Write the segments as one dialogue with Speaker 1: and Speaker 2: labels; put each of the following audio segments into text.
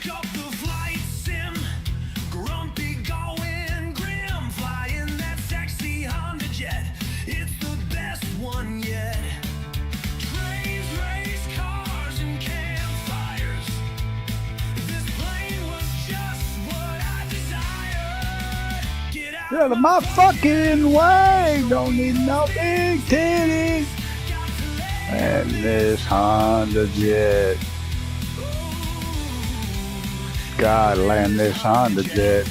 Speaker 1: Get out of my fucking way! Don't need no big titties! And this Honda Jet. God, land this Honda Jet.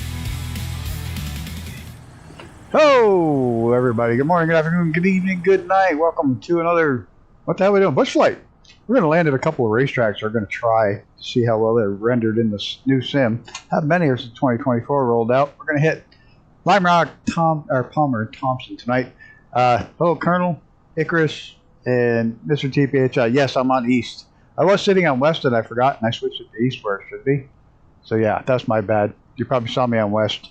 Speaker 1: Hello, everybody. Good morning, good afternoon, good evening, good night. Welcome to another, what the hell are we doing? Bush flight. We're going to land at a couple of racetracks. We're going to try to see how well they're rendered in this new sim. Haven't been here since 2024 rolled out. We're going to hit Lime Rock, Palmer, and Thompson tonight. Hello, Colonel, Icarus, and Mr. TPHI. Yes, I'm on East. I was sitting on West and I forgot, and I switched it to East where it should be. So yeah, that's my bad. You probably saw me on West.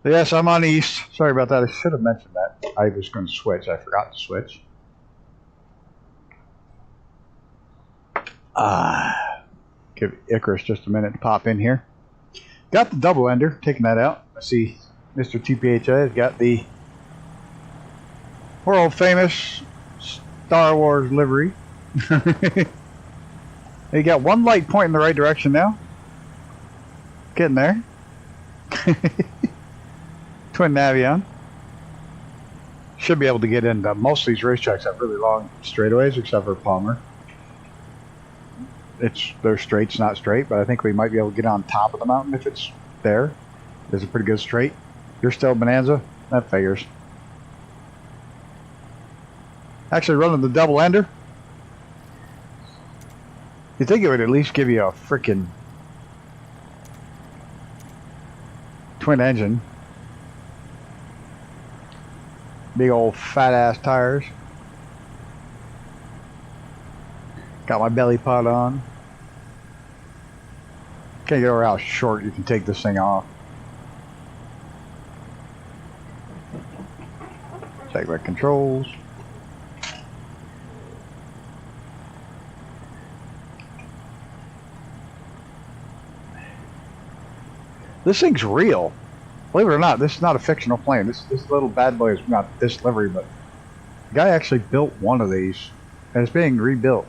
Speaker 1: But yes, I'm on East. Sorry about that. I should have mentioned that. I was going to switch. I forgot to switch. Give Icarus just a minute to pop in here. Got the double ender, taking that out. I see Mr. TPHI has got the world famous Star Wars livery. You got one light pointing in the right direction now. Getting there. Twin Navion. Should be able to get into most of these racetracks have really long straightaways except for Palmer. They're straight's not straight, but I think we might be able to get on top of the mountain if it's there. There's a pretty good straight. You're still Bonanza? That figures. Actually running the double ender. You'd think it would at least give you a freaking twin engine. Big old fat ass tires. Got my belly pod on. Can't get over how short you can take this thing off. Check my controls. This thing's real. Believe it or not, this is not a fictional plane. This little bad boy is not this livery, but the guy actually built one of these, and it's being rebuilt.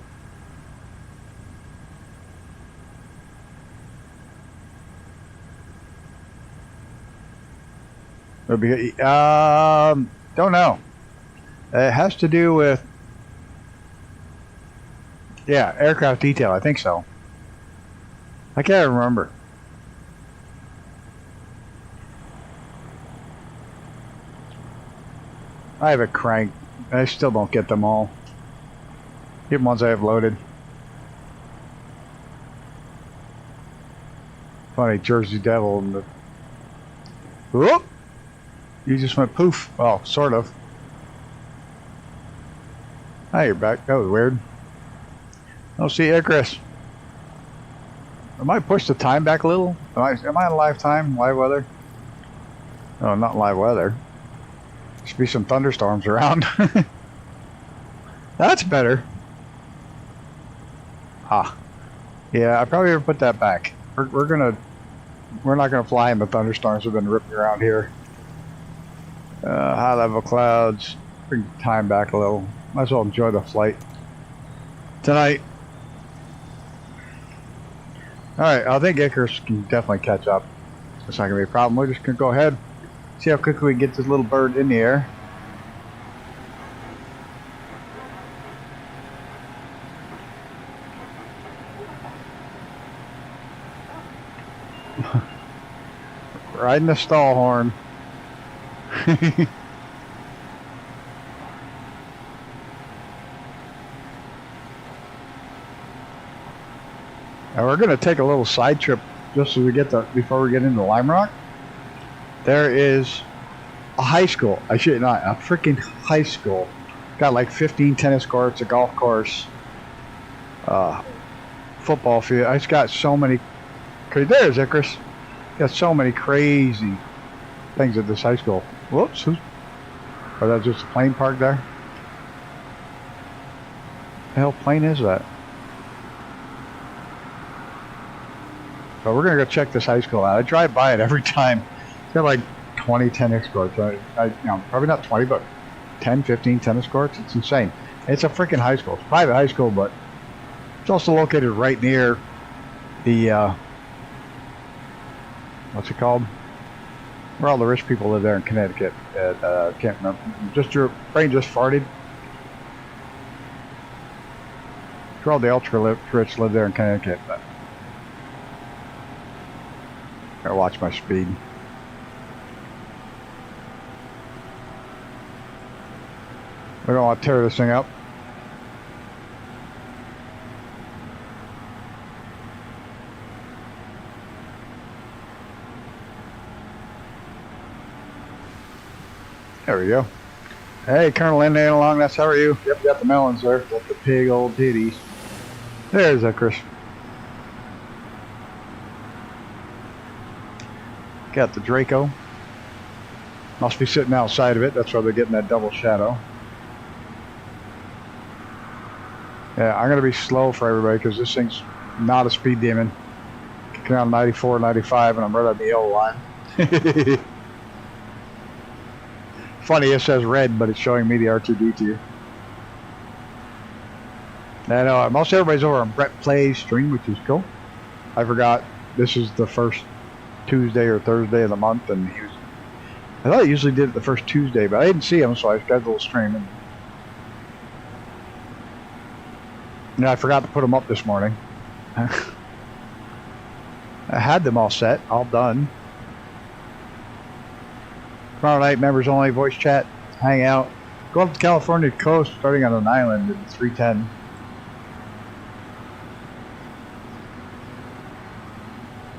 Speaker 1: Don't know. It has to do with, yeah, aircraft detail. I think so. I can't remember. I have a crank. I still don't get them all. Even ones I have loaded. Funny Jersey Devil and the. Whoop! You just went poof. Well, sort of. Hi, you're back. That was weird. Oh, see, Icarus. I might push the time back a little. Am I on live time? Live weather? No, not live weather. Should be some thunderstorms around. That's better. Ah. Yeah, I probably ever put that back. We're not gonna fly in the thunderstorms. We've been ripping around here. High level clouds. Bring time back a little. Might as well enjoy the flight tonight. Alright, I think Icarus can definitely catch up. It's not gonna be a problem. We're just gonna go ahead. See how quickly we can get this little bird in the air. Riding the stall horn. Now we're going to take a little side trip just as we get before we get into Lime Rock. There is a high school. I shit not, a freaking high school. Got like 15 tennis courts, a golf course, football field. It's got so many. There's Icarus. Got so many crazy things at this high school. Whoops. Or that's just a plane parked there? The hell plane is that? But we're going to go check this high school out. I drive by it every time. It's got like 20 tennis courts. Probably not 20, but 10, 15 tennis courts. It's insane. It's a freaking high school. It's a private high school, but it's also located right near the, what's it called? Where all the rich people live there in Connecticut. Can't remember. Brain just farted. Where all the ultra rich live there in Connecticut. But gotta watch my speed. We're gonna want to tear this thing up. There we go. Hey, Colonel Indian along, that's how are you? Yep, got the melons there. Got the big old titties. There's that, Chris. Got the Draco. Must be sitting outside of it. That's why they're getting that double shadow. Yeah, I'm going to be slow for everybody because this thing's not a speed demon. Kicking around 94, 95, and I'm right on the yellow line. Funny, it says red, but it's showing me the R2D2. And most everybody's over on Brett Play's stream, which is cool. I forgot this is the first Tuesday or Thursday of the month, and I thought he usually did it the first Tuesday, but I didn't see him, so I scheduled a stream. And I forgot to put them up this morning. I had them all set, all done. Tomorrow night, members only, voice chat, hang out. Go up to California coast, starting on an island at 3:10.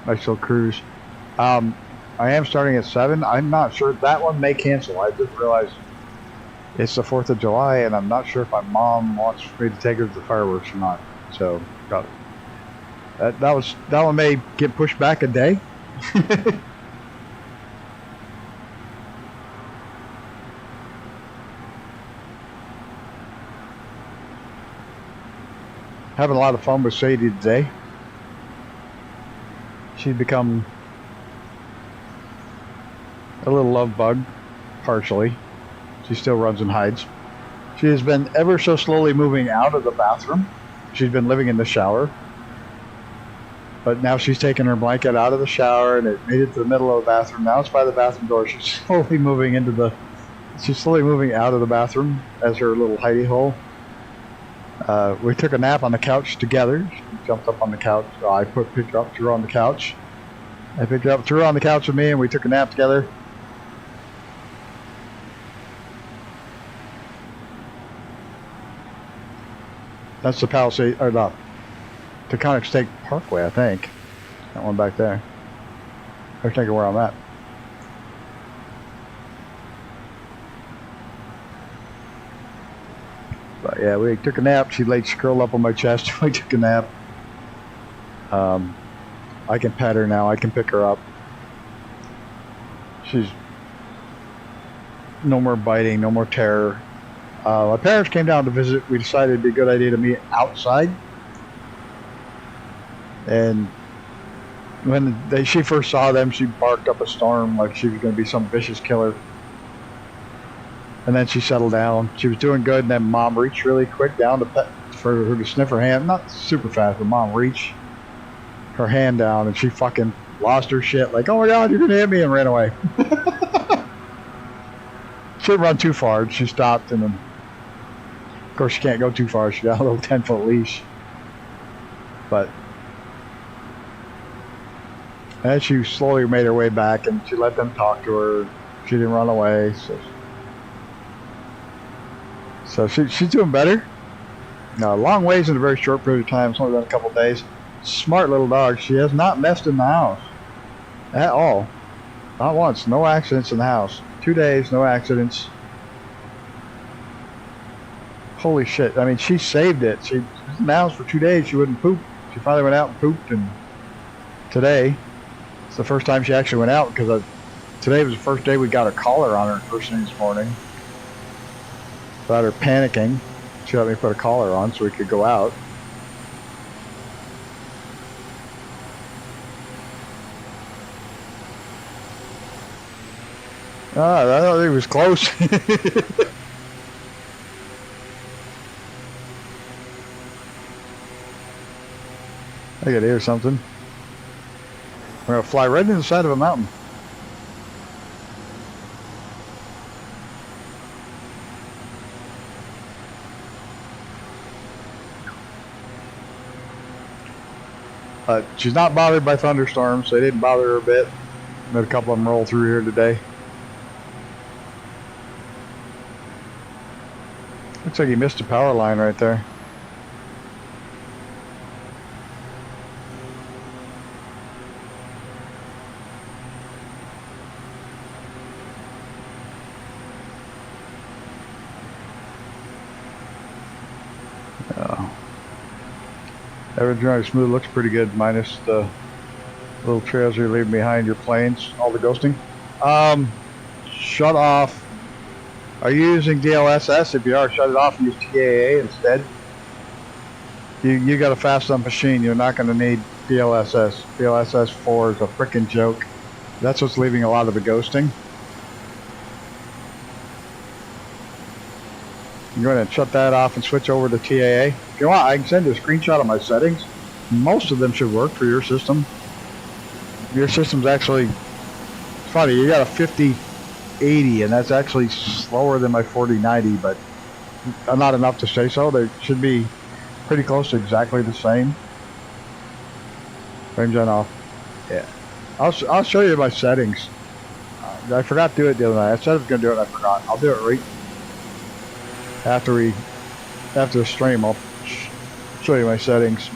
Speaker 1: Nice little cruise. I am starting at 7. I'm not sure. That one may cancel. I just realized it's the 4th of July, and I'm not sure if my mom wants me to take her to the fireworks or not. So, got it. That one may get pushed back a day. Having a lot of fun with Sadie today. She's become a little love bug, partially. She still runs and hides. She has been ever so slowly moving out of the bathroom. She's been living in the shower. But now she's taken her blanket out of the shower and it made it to the middle of the bathroom. Now it's by the bathroom door. She's slowly moving out of the bathroom as her little hidey hole. We took a nap on the couch together. She jumped up on the couch. I picked her up, threw her on the couch. I picked her up, threw her on the couch with me, and we took a nap together. That's the Palisade, or the Taconic State Parkway, I think. That one back there. I was thinking where I'm at. But yeah, we took a nap. She laid curled up on my chest. We took a nap. I can pet her now. I can pick her up. She's no more biting, no more terror. My parents came down to visit. We decided it'd be a good idea to meet outside. And when she first saw them, she barked up a storm like she was going to be some vicious killer. And then she settled down. She was doing good, and then Mom reached really quick down for her to sniff her hand. Not super fast, but Mom reached her hand down, and she fucking lost her shit. Like, oh my God, you're going to hit me, and ran away. She didn't run too far. She stopped, and then, of course, she can't go too far. She got a little 10-foot leash. But and she slowly made her way back, and she let them talk to her. She didn't run away, so she's doing better. Now, long ways in a very short period of time. It's only been a couple of days. Smart little dog. She has not messed in the house at all. Not once. No accidents in the house. 2 days, no accidents. Holy shit. I mean, she saved it. She was in the house for 2 days. She wouldn't poop. She finally went out and pooped. And today, it's the first time she actually went out because today was the first day we got a collar on her first thing this morning. Without her panicking, she let me put a collar on so we could go out. I thought it was close. I could hear something. We're gonna fly right into the side of a mountain. She's not bothered by thunderstorms. They didn't bother her a bit. Let a couple of them roll through here today. Looks like you missed a power line right there. Everything's running smooth. Looks pretty good, minus the little trails you're leaving behind your planes. All the ghosting. Shut off. Are you using DLSS? If you are, shut it off and use TAA instead. You got a fast enough machine. You're not going to need DLSS. DLSS 4 is a freaking joke. That's what's leaving a lot of the ghosting. You go ahead and shut that off and switch over to TAA. If you want, I can send you a screenshot of my settings. Most of them should work for your system. Your system's actually, it's funny, you got a 5080 and that's actually slower than my 4090, but not enough to say so. They should be pretty close to exactly the same. Frame gen off. Yeah. I'll show you my settings. I forgot to do it the other night. I said I was going to do it and I forgot. I'll do it right after the stream. I'll show you my settings.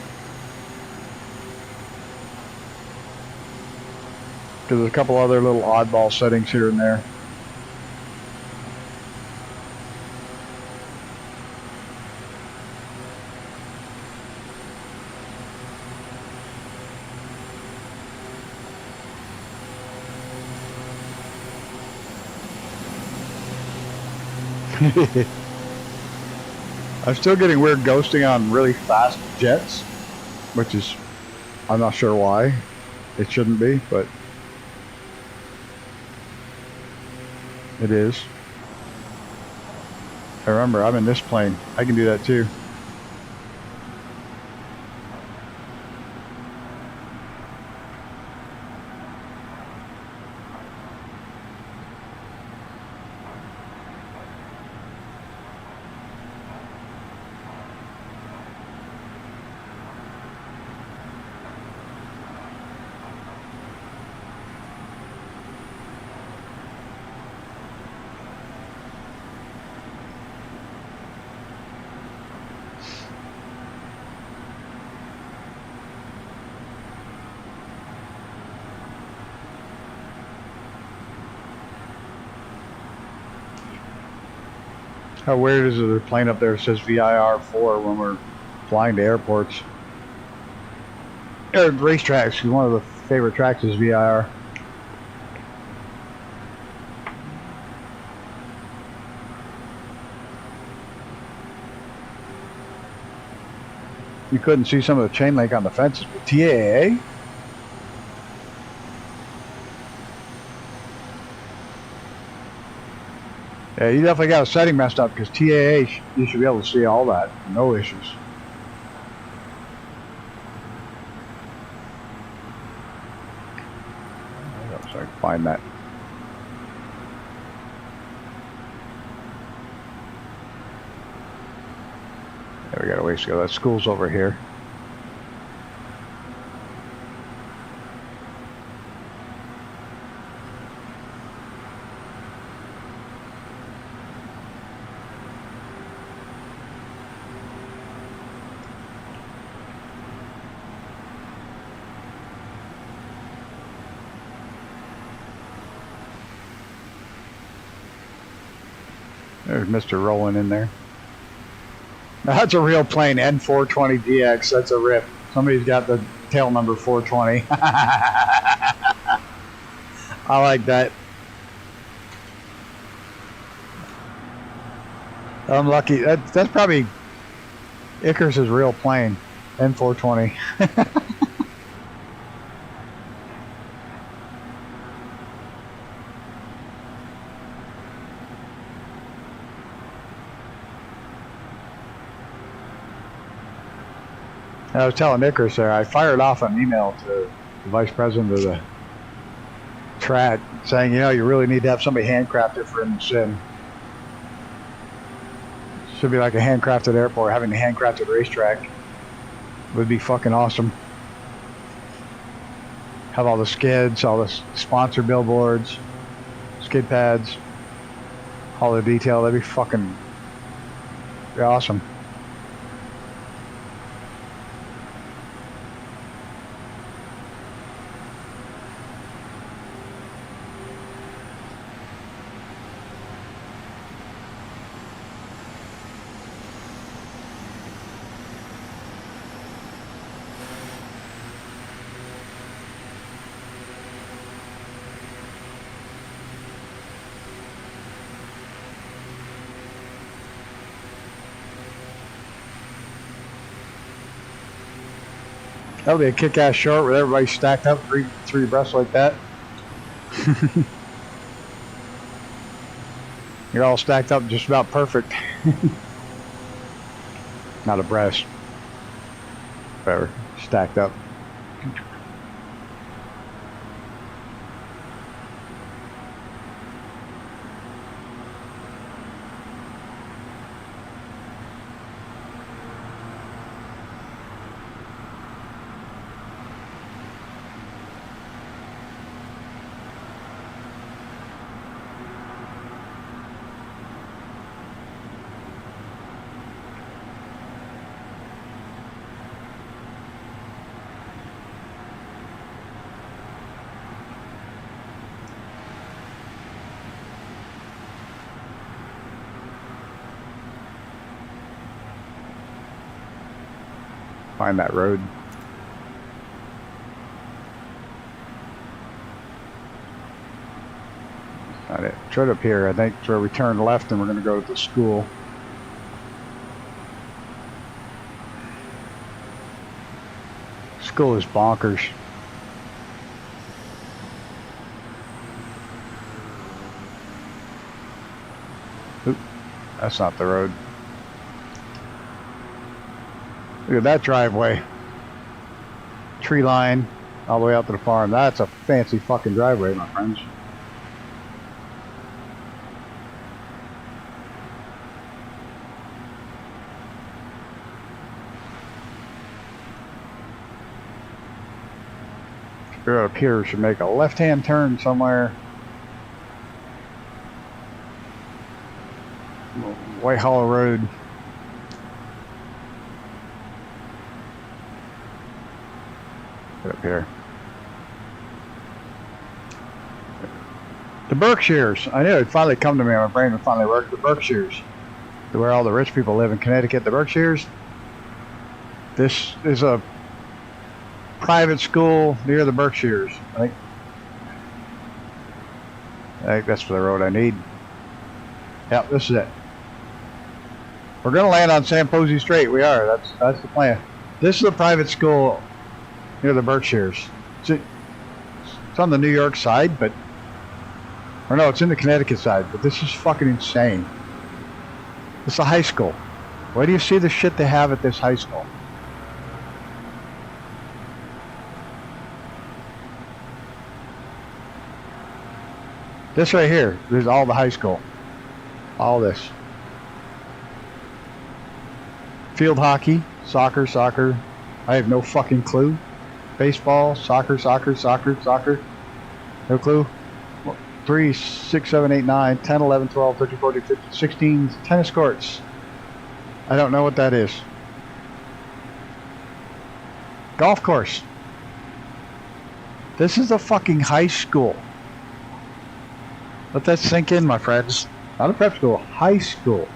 Speaker 1: Because there's a couple other little oddball settings here and there. I'm still getting weird ghosting on really fast jets, which is, I'm not sure why. It shouldn't be, but it is. I remember, I'm in this plane. I can do that too. How weird is it there's a plane up there that says VIR4 when we're flying to airports? Or racetracks, one of the favorite tracks is VIR. You couldn't see some of the chain link on the fences, but TAA? Yeah, you definitely got a setting messed up because TAA, you should be able to see all that. No issues. So I can find that. There, we got a ways to go. That school's over here. There's Mr. Rolling in there. Now that's a real plane, N420DX. That's a rip. Somebody's got the tail number 420. I like that. I'm lucky. That's probably Icarus's real plane, N420. I was telling Nicholas there, I fired off an email to the vice president of the track saying, you know, you really need to have somebody handcrafted for him to sim. Should be like a handcrafted airport. Having a handcrafted racetrack would be fucking awesome. Have all the skids, all the sponsor billboards, skid pads, all the detail. That'd be fucking awesome. That'll be a kick-ass short with everybody stacked up three abreast like that. You're all stacked up just about perfect. Not abreast. Whatever. Stacked up. Find that road. Got it. Straight up here, I think, it's where we turn left and we're going to go to the school. School is bonkers. Oop, that's not the road. Look at that driveway. Tree line all the way out to the farm. That's a fancy fucking driveway, my friends. You're up here, should make a left-hand turn somewhere. White Hollow Road. Get up here. The Berkshires. I knew it'd finally come to me. My brain would finally work. The Berkshires. Where all the rich people live in Connecticut. The Berkshires. This is a private school near the Berkshires. I think that's for the road I need. Yep, this is it. We're going to land on San Posey Strait. We are. That's the plan. This is a private school near the Berkshires. It's on the New York side, but... Or no, it's in the Connecticut side, but this is fucking insane. It's a high school. Where do you see the shit they have at this high school? This right here, there's all the high school. All this. Field hockey, soccer. I have no fucking clue. Baseball, soccer. No clue. 3, 6, 7, 8, 9, 10, 11, 12, 13, 14, 15, 16 tennis courts. I don't know what that is. Golf course. This is a fucking high school. Let that sink in, my friends. Not a prep school, high school.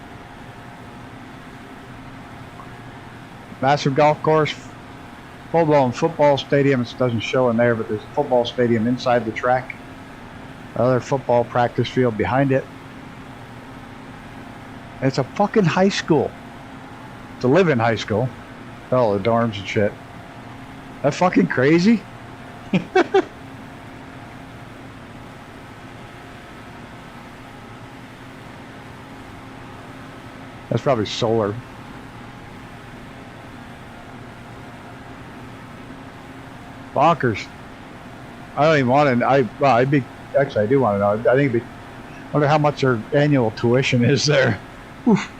Speaker 1: Massive golf course. Full-blown football stadium. It doesn't show in there, but there's a football stadium inside the track. Another football practice field behind it. And it's a fucking high school. It's a live-in high school. All the dorms and shit. That fucking crazy? That's probably solar. Bonkers. I don't even want to. Well, actually, I do want to know. I think wonder how much their annual tuition is there. Oof.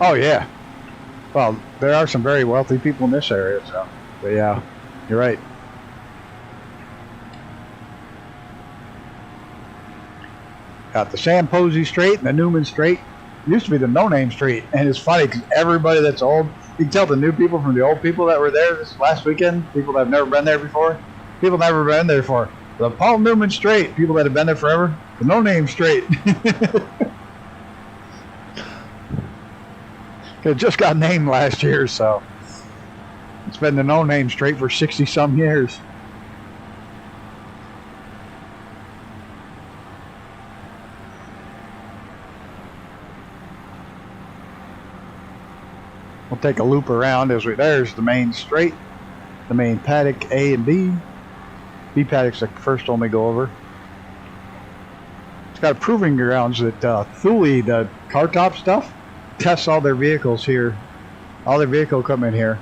Speaker 1: Oh yeah. Well, there are some very wealthy people in this area, so. But yeah, you're right. Got the Sam Posey Straight and the Newman Straight. It used to be the No Name Street, and it's funny because everybody that's old, you can tell the new people from the old people that were there this last weekend, people that have never been there before, people never been there before. The Paul Newman Straight, people that have been there forever, the No Name Straight. It just got named last year, so it's been the No Name Straight for 60-some years. We'll take a loop around there's the main straight, the main paddock A and B. B paddock's the first one we go over. It's got a proving grounds that Thule, the car top stuff, tests all their vehicles here, all their vehicle equipment here.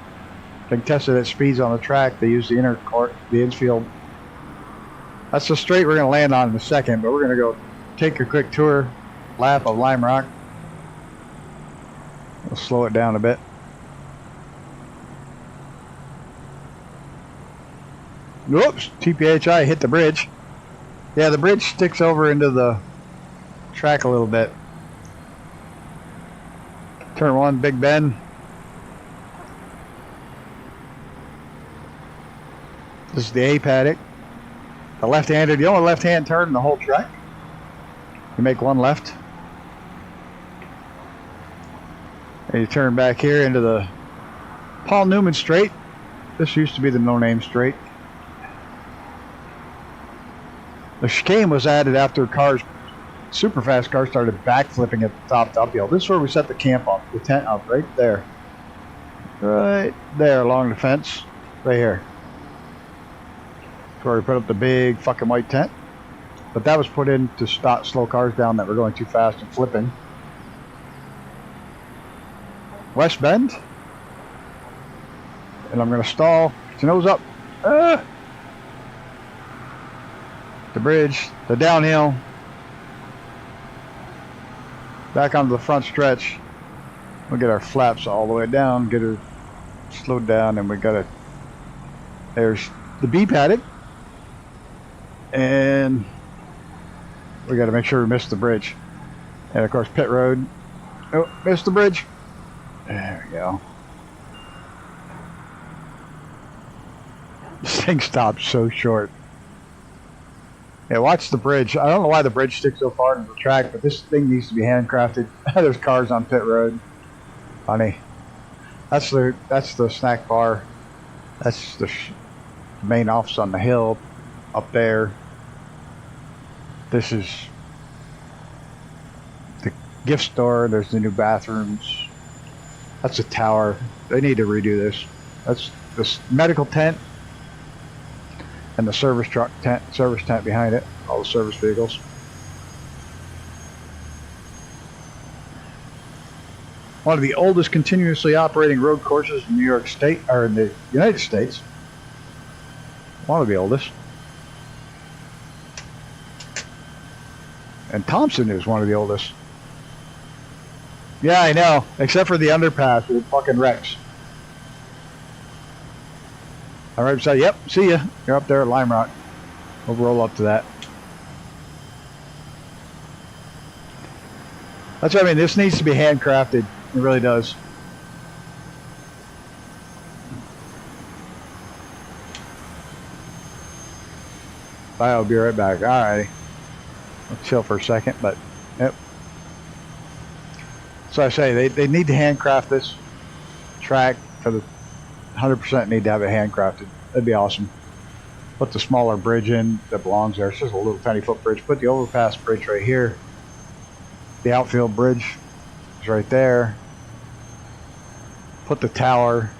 Speaker 1: They can test it at speeds on the track. They use the inner court, the infield. That's the straight we're going to land on in a second, but we're going to go take a quick tour lap of Lime Rock. We'll slow it down a bit. Whoops, TPHI hit the bridge. Yeah, the bridge sticks over into the track a little bit. Turn one, Big Bend. This is the A paddock. The left-handed, the only left-hand turn in the whole track. You make one left. And you turn back here into the Paul Newman Straight. This used to be the No Name Straight. The chicane was added after cars, super fast cars, started backflipping at the top uphill. This is where we set the camp up, the tent up, right there. Right there along the fence, right here. That's where we put up the big fucking white tent. But that was put in to stop slow cars down that were going too fast and flipping. West Bend. And I'm going to stall. Get your nose up. The bridge, the downhill, back onto the front stretch. We'll get our flaps all the way down, get her slowed down, and we got it. There's the B paddock, and we got to make sure we miss the bridge. And of course, pit road. Oh, missed the bridge. There we go. This thing stopped so short. Yeah, watch the bridge. I don't know why the bridge sticks so far into the track, but this thing needs to be handcrafted. There's cars on pit road. Funny. That's the snack bar. That's the main office on the hill up there. This is the gift store. There's the new bathrooms. That's a tower. They need to redo this. That's this medical tent. And the service tent behind it, all the service vehicles. One of the oldest continuously operating road courses in New York State, or in the United States. One of the oldest. And Thompson is one of the oldest. Yeah, I know, except for the underpass with fucking wrecks. All right, so yep, see ya. You're up there at Lime Rock. We'll roll up to that. That's what I mean. This needs to be handcrafted. It really does. I'll be right back. All right. I'll chill for a second, but yep. So I say they need to handcraft this track for the 100% need to have it handcrafted. That'd be awesome. Put the smaller bridge in that belongs there. It's just a little tiny footbridge. Put the overpass bridge right here. The outfield bridge is right there. Put the tower.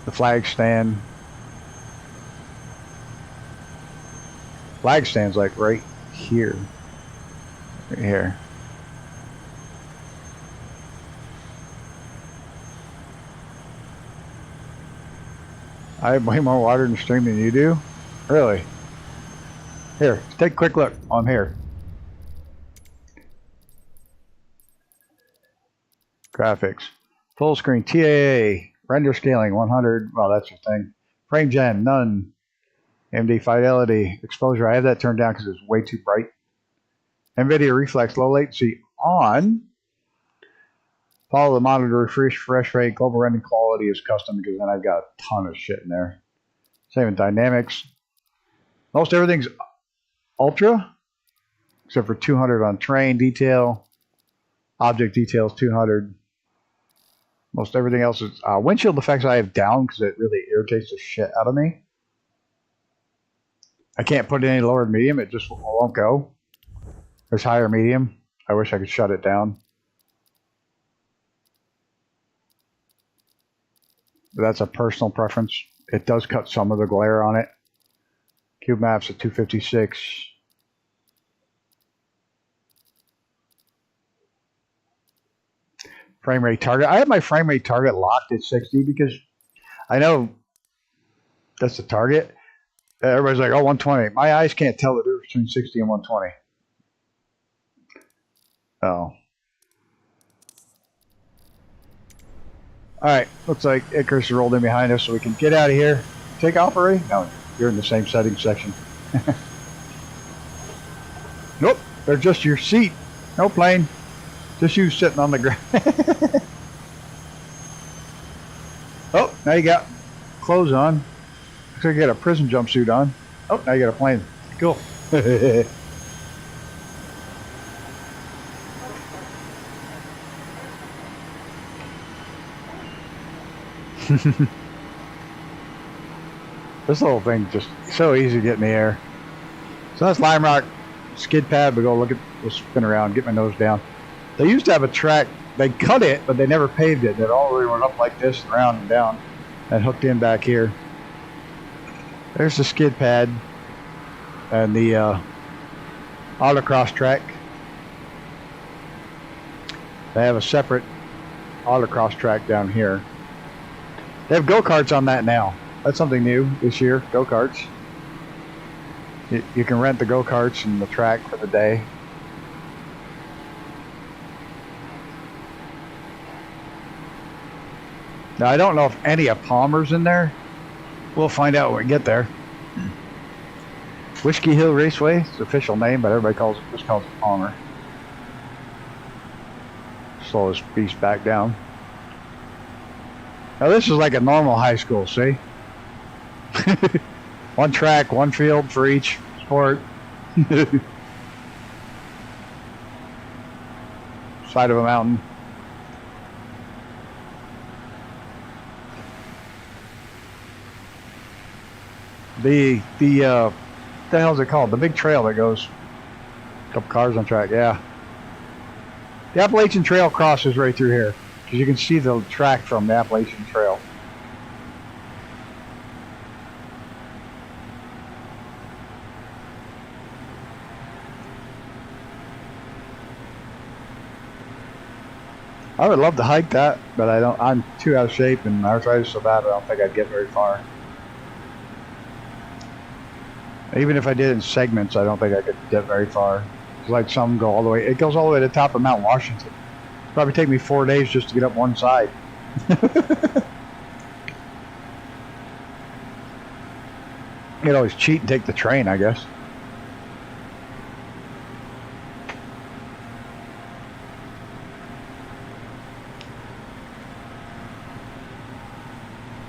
Speaker 1: The flag stand. Flag stand's like right here. Right here. I have way more water in the stream than you do? Really? Here, take a quick look. I'm here. Graphics. Full screen TAA. Render scaling 100. Well, that's your thing. Frame gen, none. AMD fidelity. Exposure, I have that turned down because it's way too bright. NVIDIA reflex, low latency on. Follow the monitor refresh rate. Global rendering quality is custom because then I've got a ton of shit in there. Same in dynamics. Most everything's ultra, except for 200 on terrain detail. Object details 200. Most everything else is windshield effects I have down because it really irritates the shit out of me. I can't put it any lower than medium. It just won't go. There's higher medium. I wish I could shut it down. But that's a personal preference. It does cut some of the glare on it. Cube maps at 256. Frame rate target. I have my frame rate target locked at 60 because I know that's the target. Everybody's like, oh, 120. My eyes can't tell the difference between 60 and 120. Oh. All right, looks like Icarus rolled in behind us, so we can get out of here. Take off already? No, you're in the same settings section. Nope, they're just your seat. No plane, just you sitting on the ground. Oh, now you got clothes on. Looks like you got a prison jumpsuit on. Oh, now you got a plane. Cool. This little thing just so easy to get in the air. So that's Lime Rock skid pad. We go look at, we'll spin around, get my nose down. They used to have a track. They cut it, but they never paved it. It all the way went up like this, and around and down, and hooked in back here. There's the skid pad and the autocross track. They have a separate autocross track down here. They have go-karts on that now. That's something new this year, go-karts. You can rent the go-karts and the track for the day. Now, I don't know if any of Palmer's in there. We'll find out when we get there. Whiskey Hill Raceway, it's the official name, but everybody just calls it Palmer. Slow this beast back down. Now this is like a normal high school, see? One track, one field for each sport. Side of a mountain. The hell's it called? The big trail that goes a couple cars on track, yeah. The Appalachian Trail crosses right through here. Because you can see the track from the Appalachian Trail. I would love to hike that, but I don't. I'm too out of shape and my arthritis is so bad I don't think I'd get very far. Even if I did in segments, I don't think I could get very far. It's like some go all the way. It goes all the way to the top of Mount Washington. It'd probably take me 4 days just to get up one side. You could always cheat and take the train, I guess.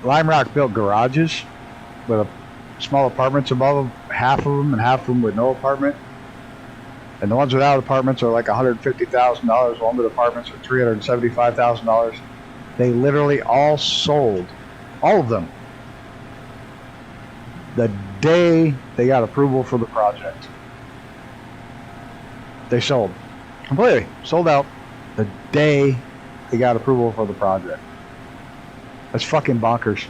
Speaker 1: Lime Rock built garages with small apartments above them, half of them, and half of them with no apartment. And the ones without apartments are like $150,000. One with apartments are $375,000. They literally all sold, all of them, the day they got approval for the project. They sold completely, sold out the day they got approval for the project. That's fucking bonkers.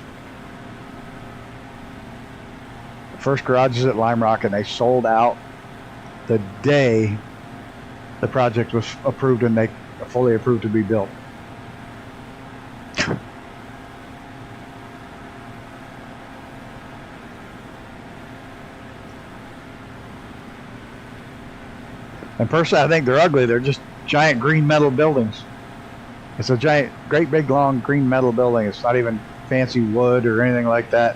Speaker 1: First garages at Lime Rock, and they sold out the day the project was approved and they fully approved to be built. And personally, I think they're ugly. They're just giant green metal buildings. It's a giant, great big long green metal building. It's not even fancy wood or anything like that.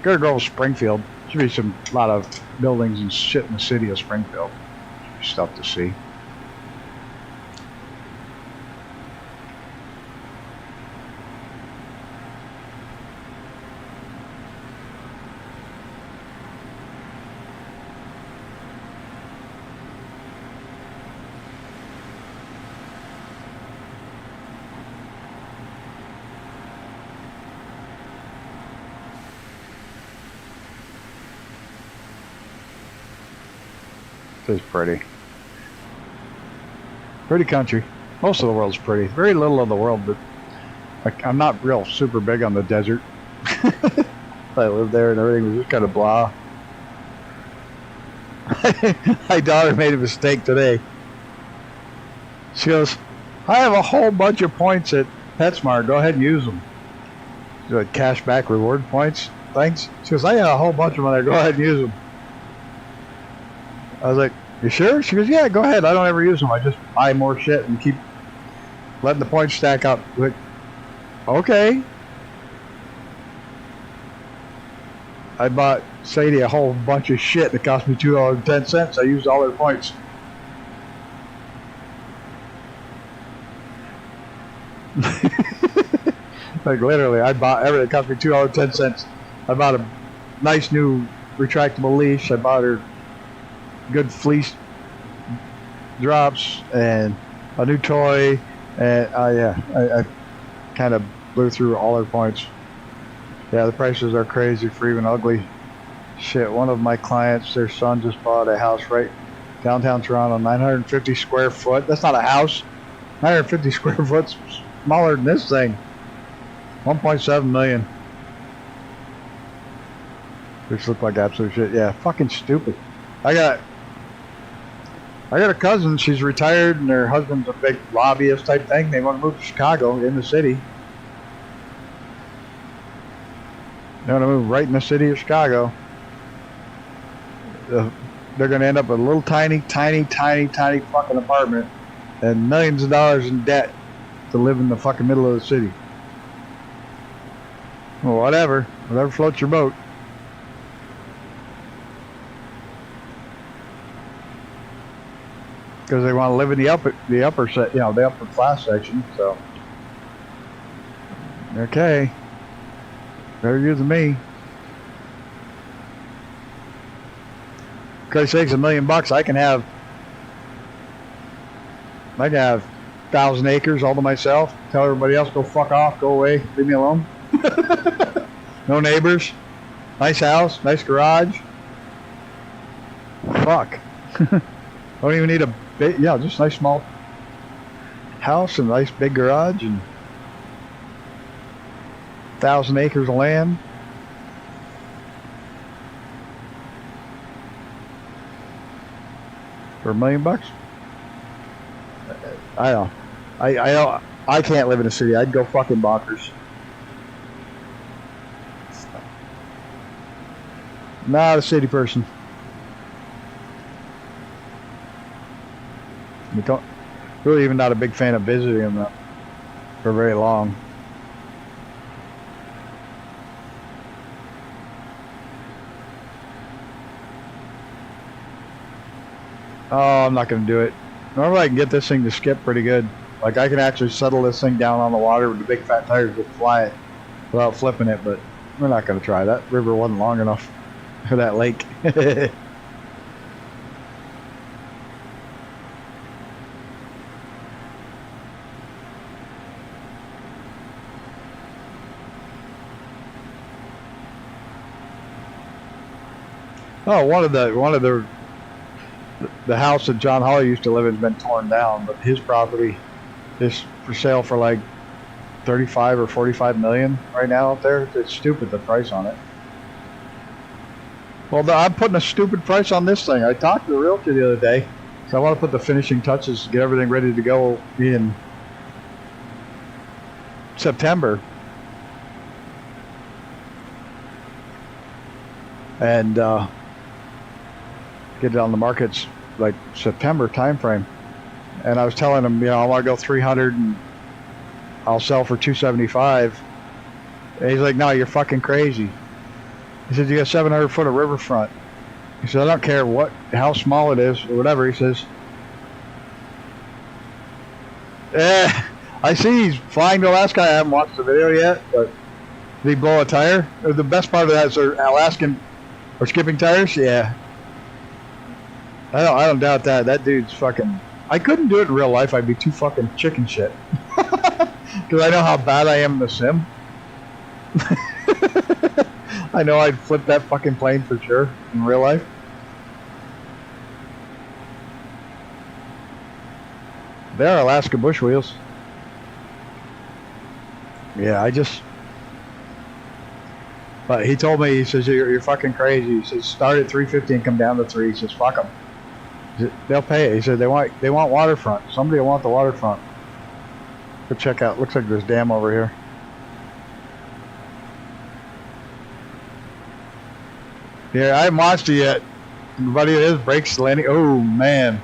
Speaker 1: Gotta go to Springfield. Should be a lot of buildings and shit in the city of Springfield. Stuff to see. It's pretty. Pretty country. Most of the world's pretty. Very little of the world, but I'm not real super big on the desert. I lived there and everything was just kind of blah. My daughter made a mistake today. She goes, I have a whole bunch of points at PetSmart. Go ahead and use them. She's like, cash back reward points. Thanks. She goes, I have a whole bunch of them there. Go ahead and use them. I was like, you sure? She goes, yeah, go ahead. I don't ever use them. I just buy more shit and keep letting the points stack up. Like, okay. I bought Sadie a whole bunch of shit that cost me $2.10. I used all their points. Like literally, I bought everything. It cost me $2.10. I bought a nice new retractable leash. I bought her good fleece drops and a new toy, and yeah, I kind of blew through all her points. Yeah, the prices are crazy for even ugly shit. One of my clients, their son just bought a house right downtown Toronto, 950 square foot. That's not a house. 950 square foot's smaller than this thing. 1.7 million. Which look like absolute shit. Yeah, fucking stupid. I got a cousin, she's retired, and her husband's a big lobbyist type thing. They want to move to Chicago, in the city. They want to move right in the city of Chicago. They're going to end up with a little tiny fucking apartment and millions of dollars in debt to live in the fucking middle of the city. Well, whatever floats your boat. Because they want to live in the upper set, the upper class section. So, okay, better you than me. For Christ's sakes, $1 million. I can have 1,000 acres all to myself. Tell everybody else, go fuck off, go away, leave me alone. No neighbors. Nice house, nice garage. Fuck. Don't even need a big, just a nice small house and a nice big garage and 1,000 acres of land. For $1 million? I don't. I can't live in a city. I'd go fucking bonkers. Not a city person. Really even not a big fan of visiting them for very long. Oh, I'm not going to do it. Normally I can get this thing to skip pretty good. Like I can actually settle this thing down on the water with the big fat tires that fly it without flipping it, but we're not going to try. That river wasn't long enough for that lake. Oh, one of the the house that John Hawley used to live in has been torn down, but his property is for sale for like 35 or 45 million right now out there. It's stupid, the price on it. Well, I'm putting a stupid price on this thing. I talked to the realtor the other day, so I want to put the finishing touches, get everything ready to go in September. And get it on the markets like September timeframe. And I was telling him, I want to go 300 and I'll sell for 275. And he's like, no, you're fucking crazy. He said, you got 700 foot of riverfront. He said, I don't care how small it is or whatever. He says, I see he's flying to Alaska. I haven't watched the video yet, but did he blow a tire? The best part of that is they're Alaskan or skipping tires. Yeah. I don't doubt that. That dude's fucking... I couldn't do it in real life. I'd be too fucking chicken shit. Because I know how bad I am in the sim. I know I'd flip that fucking plane for sure in real life. They are Alaska Bush wheels. Yeah, but he told me, he says, you're fucking crazy. He says, start at 350 and come down to 3. He says, fuck them. They'll pay it. He said, they want waterfront. Somebody will want the waterfront. Go check out. Looks like there's a dam over here. Yeah, I haven't watched it yet. Buddy, it is brakes landing. Oh, man.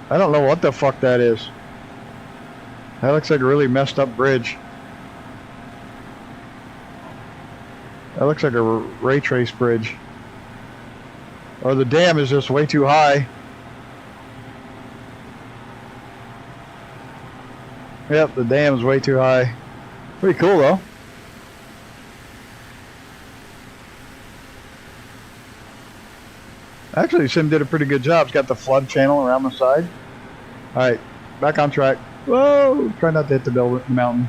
Speaker 1: I don't know what the fuck that is. That looks like a really messed up bridge. That looks like a ray trace bridge. Or the dam is just way too high. Yep, the dam is way too high. Pretty cool though. Actually, Sim did a pretty good job. It's got the flood channel around the side. Alright, back on track. Whoa! Try not to hit the mountain.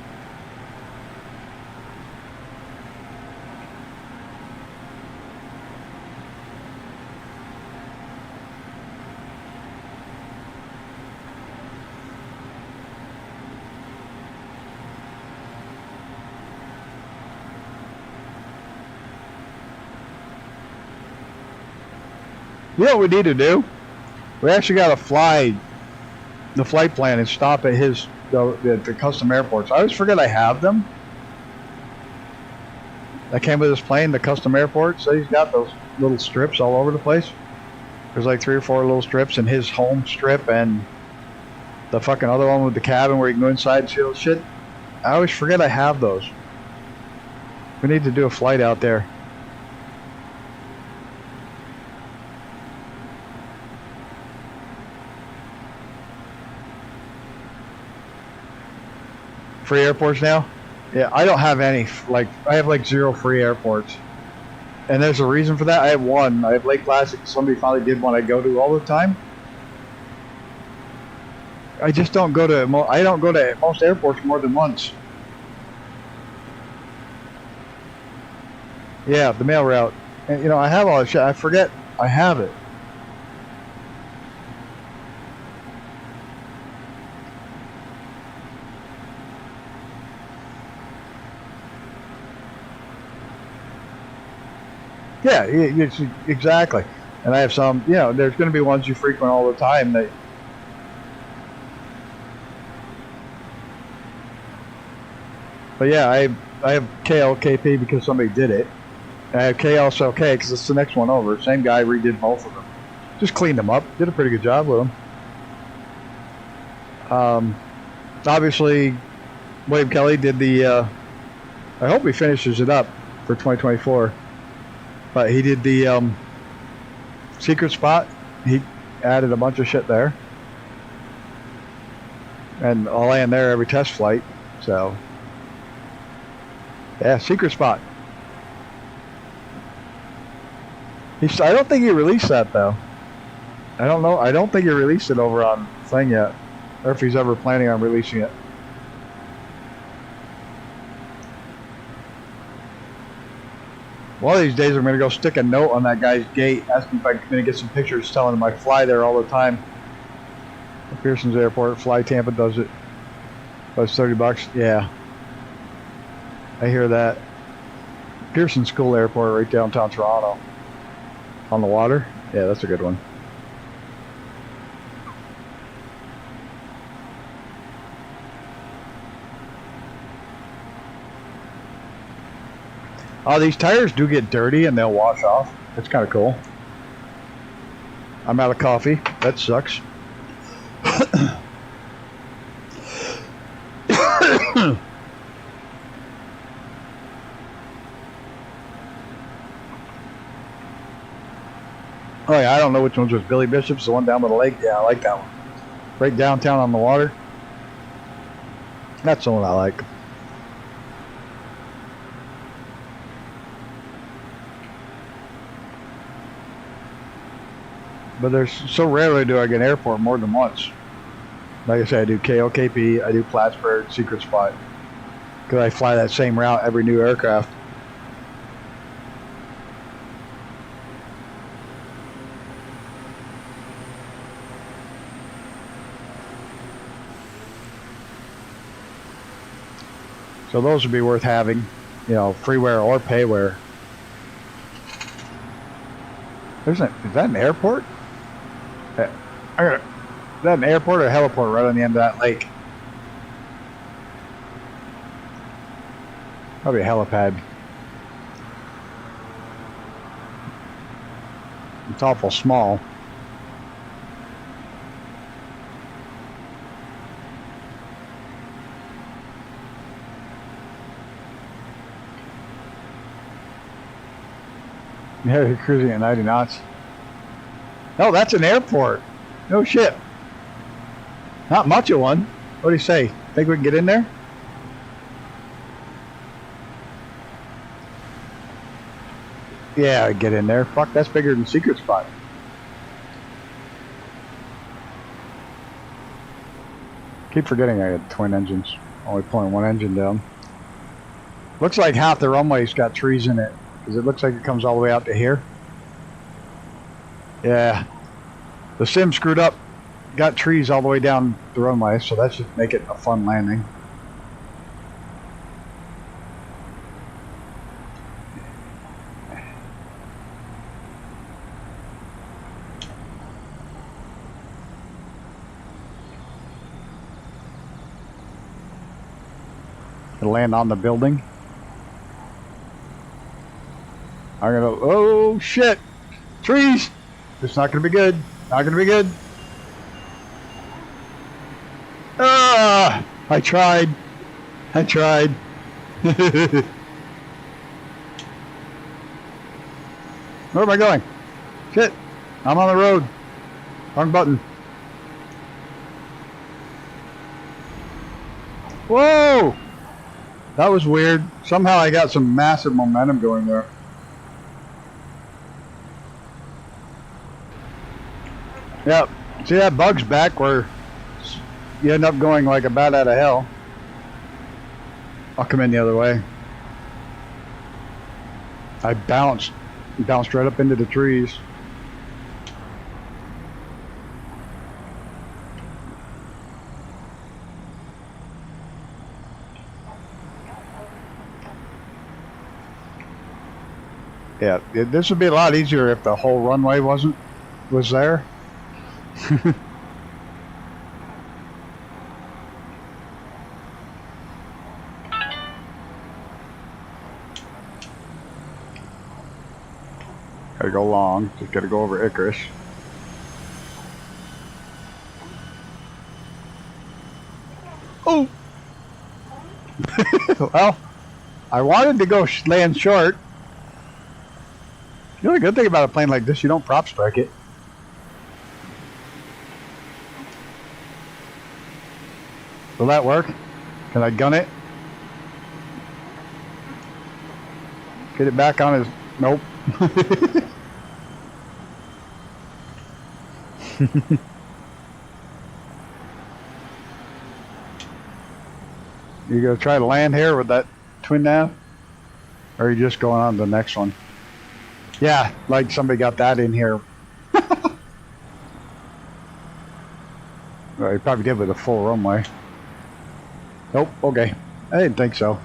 Speaker 1: You know what we need to do? We actually got to fly the flight plan and stop at the custom airports. I always forget I have them. That came with this plane, the custom airport. So he's got those little strips all over the place. There's like 3 or 4 little strips in his home strip and the fucking other one with the cabin where you can go inside and see all shit. I always forget I have those. We need to do a flight out there. Free airports now? Yeah, I don't have any. Like, I have like 0 free airports. And there's a reason for that. I have one. I have Lake Placid. Somebody finally did one I go to all the time. I just don't go to... I don't go to most airports more than once. Yeah, the mail route. And, I have all this shit. I forget I have it. Yeah, exactly. And I have some, there's going to be ones you frequent all the time that... But yeah, I have KLKP because somebody did it. I have KLSLK because it's the next one over. Same guy redid both of them. Just cleaned them up. Did a pretty good job with them. Obviously, William Kelly did the... I hope he finishes it up for 2024. But he did the secret spot. He added a bunch of shit there. And I'll land there every test flight. So, yeah, secret spot. I don't think he released that, though. I don't know. I don't think he released it over on thing yet. Or if he's ever planning on releasing it. One of these days I'm going to go stick a note on that guy's gate, asking if I'm going to get some pictures telling him I fly there all the time. Pearson's Airport, Fly Tampa does it. That's $30. Yeah. I hear that. Pearson School Airport right downtown Toronto. On the water? Yeah, that's a good one. Oh, these tires do get dirty and they'll wash off. That's kind of cool. I'm out of coffee. That sucks. Oh yeah, I don't know which one's with Billy Bishop's. The one down by the lake. Yeah, I like that one. Right downtown on the water. That's the one I like. But there's so rarely do I get airport more than once. Like I said, I do KOKP, I do Plattsburgh, Secret Spot. Because I fly that same route every new aircraft. So those would be worth having, you know, freeware or payware. Is that an airport? Is that an airport or a heliport right on the end of that lake? Probably a helipad. It's awful small. Yeah, you're cruising at 90 knots. Oh, that's an airport. No shit. Not much of one. What do you say? Think we can get in there? Yeah, I'd get in there. Fuck, that's bigger than Secret Spot. Keep forgetting I had twin engines. Only pulling one engine down. Looks like half the runway's got trees in it. Because it looks like it comes all the way out to here. Yeah. The sim screwed up. Got trees all the way down the runway, so that should make it a fun landing. It'll land on the building. I'm gonna, oh shit, trees. It's not gonna be good. Not gonna be good. Ah, I tried. Where am I going? Shit, I'm on the road. Wrong button. Whoa, that was weird. Somehow I got some massive momentum going there. Yep. See, that bug's back where you end up going like a bat out of hell. I'll come in the other way. I bounced right up into the trees. Yeah, this would be a lot easier if the whole runway was there. Gotta go long, just gotta go over Icarus. Oh! Well, I wanted to go land short. The only good thing about a plane like this, you don't prop strike it. Will that work? Can I gun it? Get it back on his... Nope. You gonna try to land here with that twin nav? Or are you just going on to the next one? Yeah, like somebody got that in here. Well, he probably did with a full runway. Nope, okay. I didn't think so.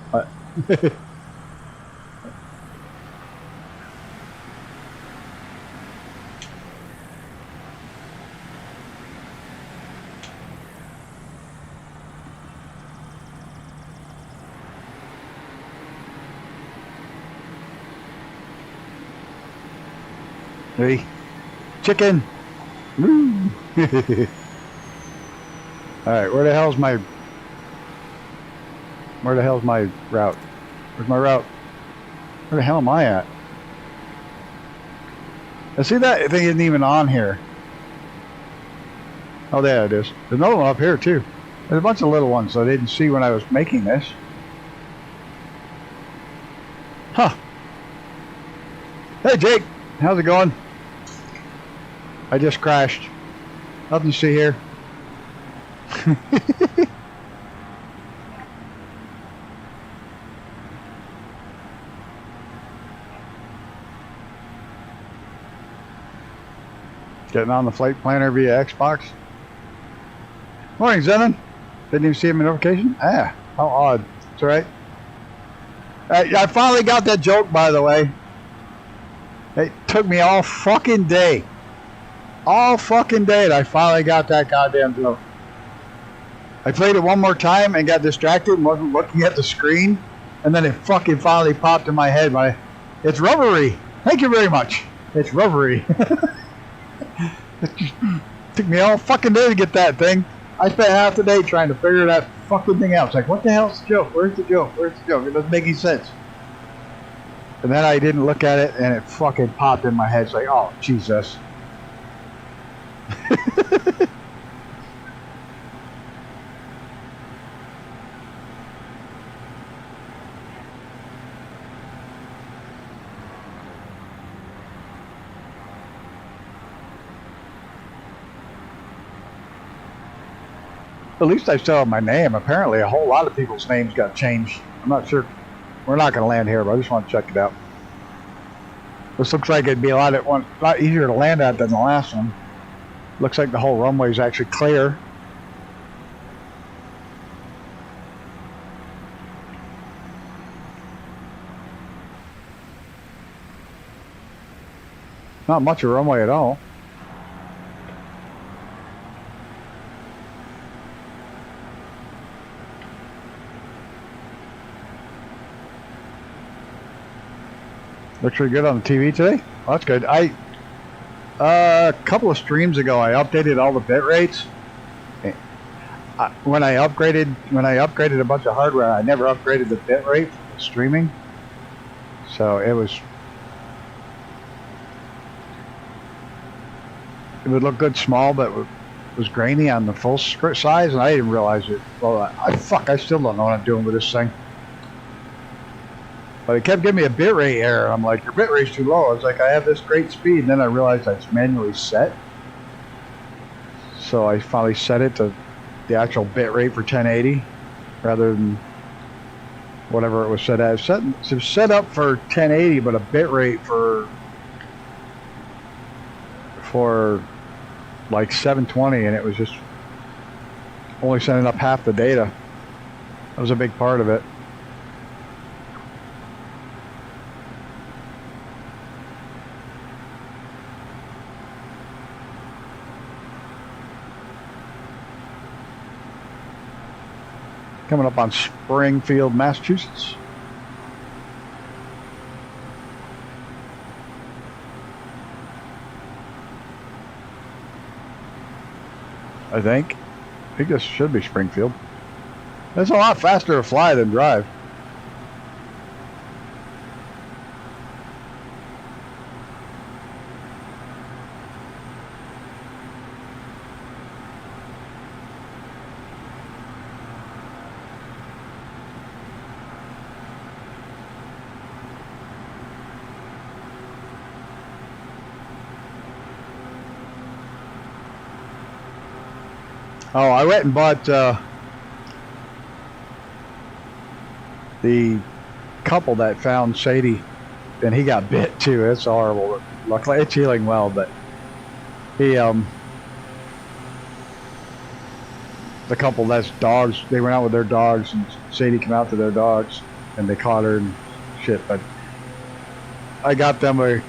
Speaker 1: Hey, chicken. Woo. All right, where the hell's my route? Where's my route? Where the hell am I at? I see that thing isn't even on here. Oh, there it is. There's another one up here too. There's a bunch of little ones I didn't see when I was making this. Huh. Hey, Jake. How's it going? I just crashed. Nothing to see here. Getting on the flight planner via Xbox. Morning, Zenon. Didn't even see him in notification. Ah, how odd. It's all right. I finally got that joke, by the way. It took me all fucking day. All fucking day, and I finally got that goddamn joke. I played it one more time and got distracted and wasn't looking at the screen, and then it fucking finally popped in my head. It's rubbery. Thank you very much. It's rubbery. It took me all fucking day to get that thing. I spent half the day trying to figure that fucking thing out. It's like, what the hell's the joke? Where's the joke? Where's the joke? It doesn't make any sense. And then I didn't look at it, and it fucking popped in my head. It's like, oh, Jesus. At least I still have my name. Apparently a whole lot of people's names got changed. I'm not sure. We're not going to land here, but I just want to check it out. This looks like it'd be a lot easier to land at than the last one. Looks like the whole runway is actually clear. Not much of a runway at all. Looks pretty good on the TV today. Well, that's good. A couple of streams ago, I updated all the bit rates. When I upgraded a bunch of hardware, I never upgraded the bit rate for streaming. So it would look good small, but it was grainy on the full size, and I didn't realize it. Well, I still don't know what I'm doing with this thing. But it kept giving me a bitrate error. I'm like, your bitrate's too low. I was like, I have this great speed. And then I realized it's manually set. So I finally set it to the actual bitrate for 1080 rather than whatever it was set as. It was set up for 1080, but a bitrate for like 720, and it was just only sending up half the data. That was a big part of it. Coming up on Springfield, Massachusetts. I think this should be Springfield. It's a lot faster to fly than drive. Oh, I went and bought the couple that found Sadie and he got bit too. It's horrible. Luckily, it's healing well, but he the couple that's dogs, they went out with their dogs, and Sadie came out to their dogs, and they caught her and shit. But I got them a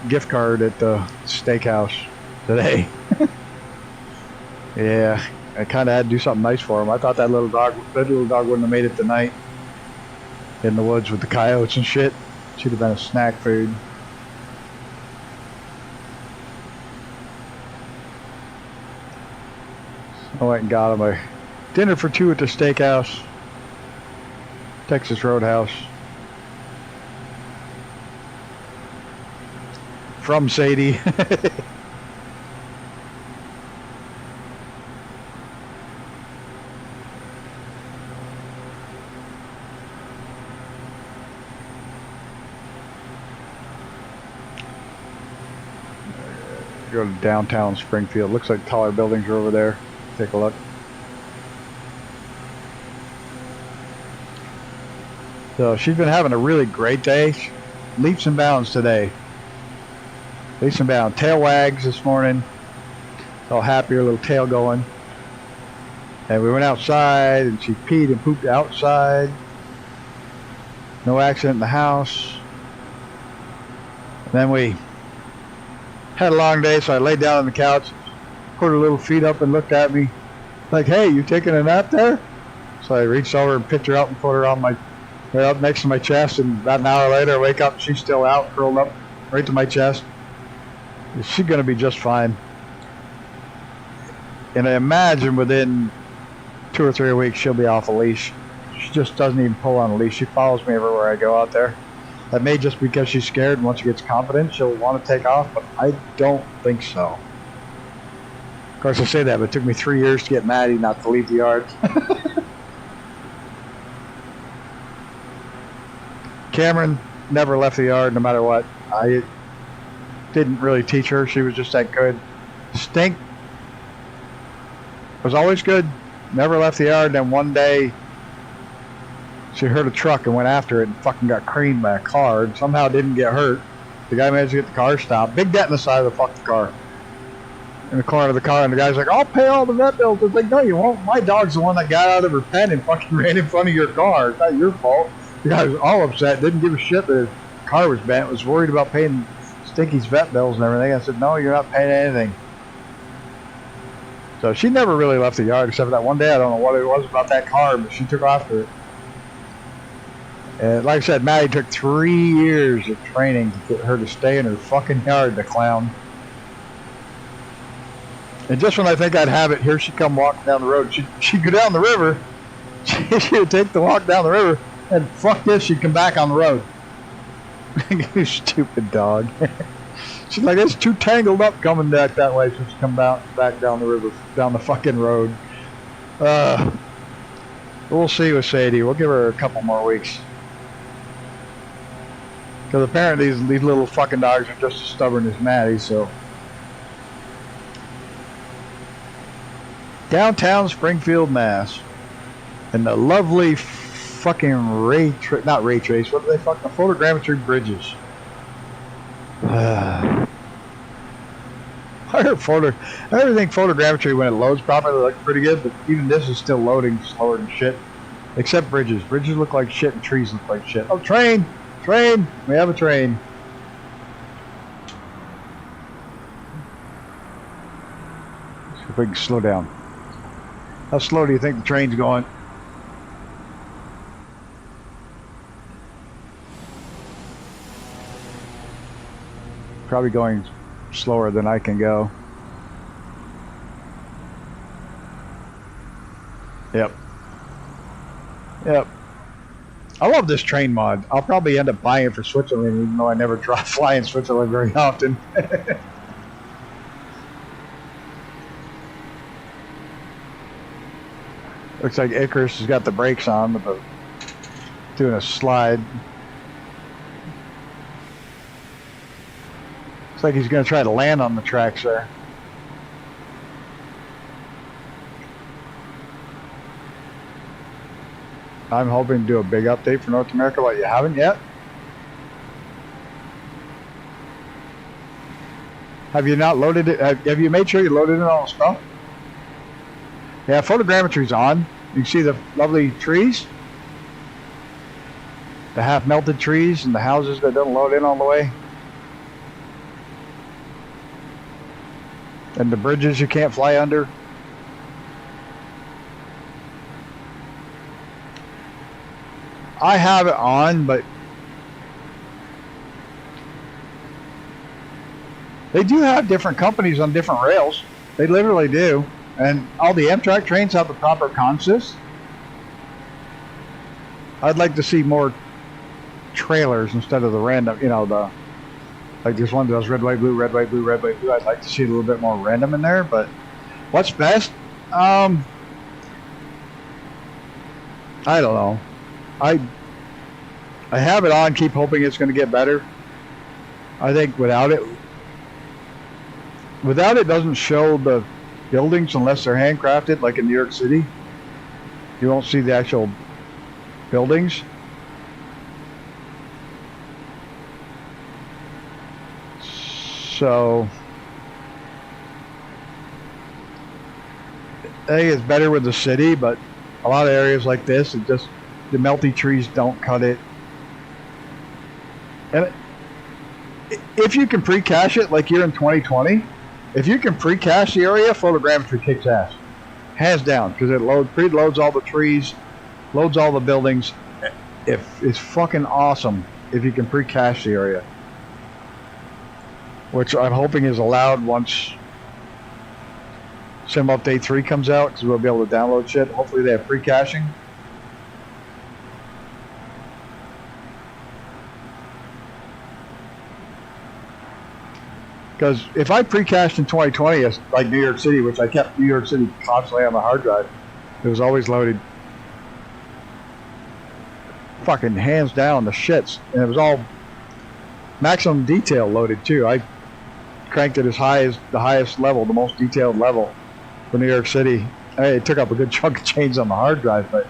Speaker 1: gift card at the steakhouse today. Yeah, I kind of had to do something nice for them. I thought that little dog wouldn't have made it tonight in the woods with the coyotes and shit. Should have been a snack food. I went and got him a dinner for two at the steakhouse, Texas Roadhouse. From Sadie. Go to downtown Springfield. Looks like taller buildings are over there. Take a look. So she's been having a really great day. Leaps and bounds today. Leaps and bounds. Tail wags this morning. All happy, her little tail going. And we went outside and she peed and pooped outside. No accident in the house. And then we had a long day, so I laid down on the couch, put her little feet up and looked at me like, hey, you taking a nap there? So I reached over and picked her up and put her on right up next to my chest, and about an hour later I wake up and she's still out, curled up right to my chest. She's going to be just fine. And I imagine within 2 or 3 weeks she'll be off a leash. She just doesn't even pull on a leash. She follows me everywhere I go out there. That may just because she's scared, and once she gets confident, she'll want to take off, but I don't think so. Of course, I say that, but it took me 3 years to get Maddie not to leave the yard. Cameron never left the yard no matter what. I didn't really teach her. She was just that good. Stink was always good. Never left the yard. Then one day, she heard a truck and went after it and fucking got creamed by a car and somehow didn't get hurt. The guy managed to get the car stopped. Big dent in the side of the fucking car. In the corner of the car, and the guy's like, I'll pay all the vet bills. It's like, no, you won't. My dog's the one that got out of her pen and fucking ran in front of your car. It's not your fault. The guy was all upset, didn't give a shit that his car was bent, was worried about paying Stinky's vet bills and everything. I said, no, you're not paying anything. So she never really left the yard except for that one day. I don't know what it was about that car, but she took after it. And like I said, Maddie took 3 years of training to get her to stay in her fucking yard, the clown. And just when I think I'd have it, here she come walking down the road. She'd go down the river. She would take the walk down the river, and fuck this, she'd come back on the road. You stupid dog. She's like, it's too tangled up coming back that way, so she come back down the river, down the fucking road. We'll see with Sadie. We'll give her a couple more weeks. Because apparently these little fucking dogs are just as stubborn as Maddie, so. Downtown Springfield, Mass. And the lovely fucking not ray trace, what do they fucking, photogrammetry bridges. I think photogrammetry when it loads properly looks pretty good, but even this is still loading slower than shit. Except bridges. Bridges look like shit and trees look like shit. Oh, train! Train! We have a train. Let's see if we can slow down. How slow do you think the train's going? Probably going slower than I can go. Yep. Yep. I love this train mod. I'll probably end up buying it for Switzerland, even though I never fly in Switzerland very often. Looks like Icarus has got the brakes on, but doing a slide. Looks like he's going to try to land on the tracks there. I'm hoping to do a big update for North America, but you haven't yet. Have you not loaded it? Have you made sure you loaded in all the stuff? Yeah, photogrammetry's on. You can see the lovely trees. The half melted trees and the houses that don't load in all the way. And the bridges you can't fly under. I have it on, but they do have different companies on different rails. They literally do. And all the Amtrak trains have the proper consist. I'd like to see more trailers instead of the random, you know, the like this one that does red, white, blue, red, white, blue, red, white, blue. I'd like to see a little bit more random in there, but what's best? I don't know. I have it on, keep hoping it's going to get better. I think without it doesn't show the buildings unless they're handcrafted, like in New York City. You won't see the actual buildings. So I think it's better with the city, but a lot of areas like this, it just, the melty trees don't cut it. And if you can pre-cache it like you're in 2020, if you can pre-cache the area, photogrammetry kicks ass. Hands down, because it preloads all the trees, loads all the buildings. It's fucking awesome if you can pre-cache the area. Which I'm hoping is allowed once Sim Update 3 comes out, because we'll be able to download shit. Hopefully they have pre-caching. Because if I pre-cached in 2020, it's like New York City, which I kept New York City constantly on my hard drive, it was always loaded. Fucking hands down the shits. And it was all maximum detail loaded too. I cranked it as high as the highest level, the most detailed level for New York City. I mean, it took up a good chunk of change on the hard drive, but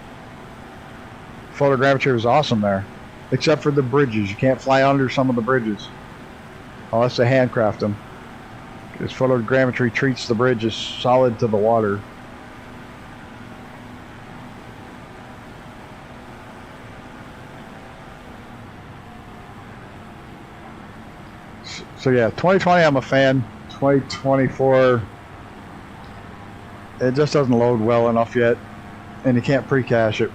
Speaker 1: photogrammetry was awesome there. Except for the bridges. You can't fly under some of the bridges unless they handcraft them. Because photogrammetry treats the bridges solid to the water. So yeah, 2020 I'm a fan. 2024 it just doesn't load well enough yet, and you can't pre-cache it.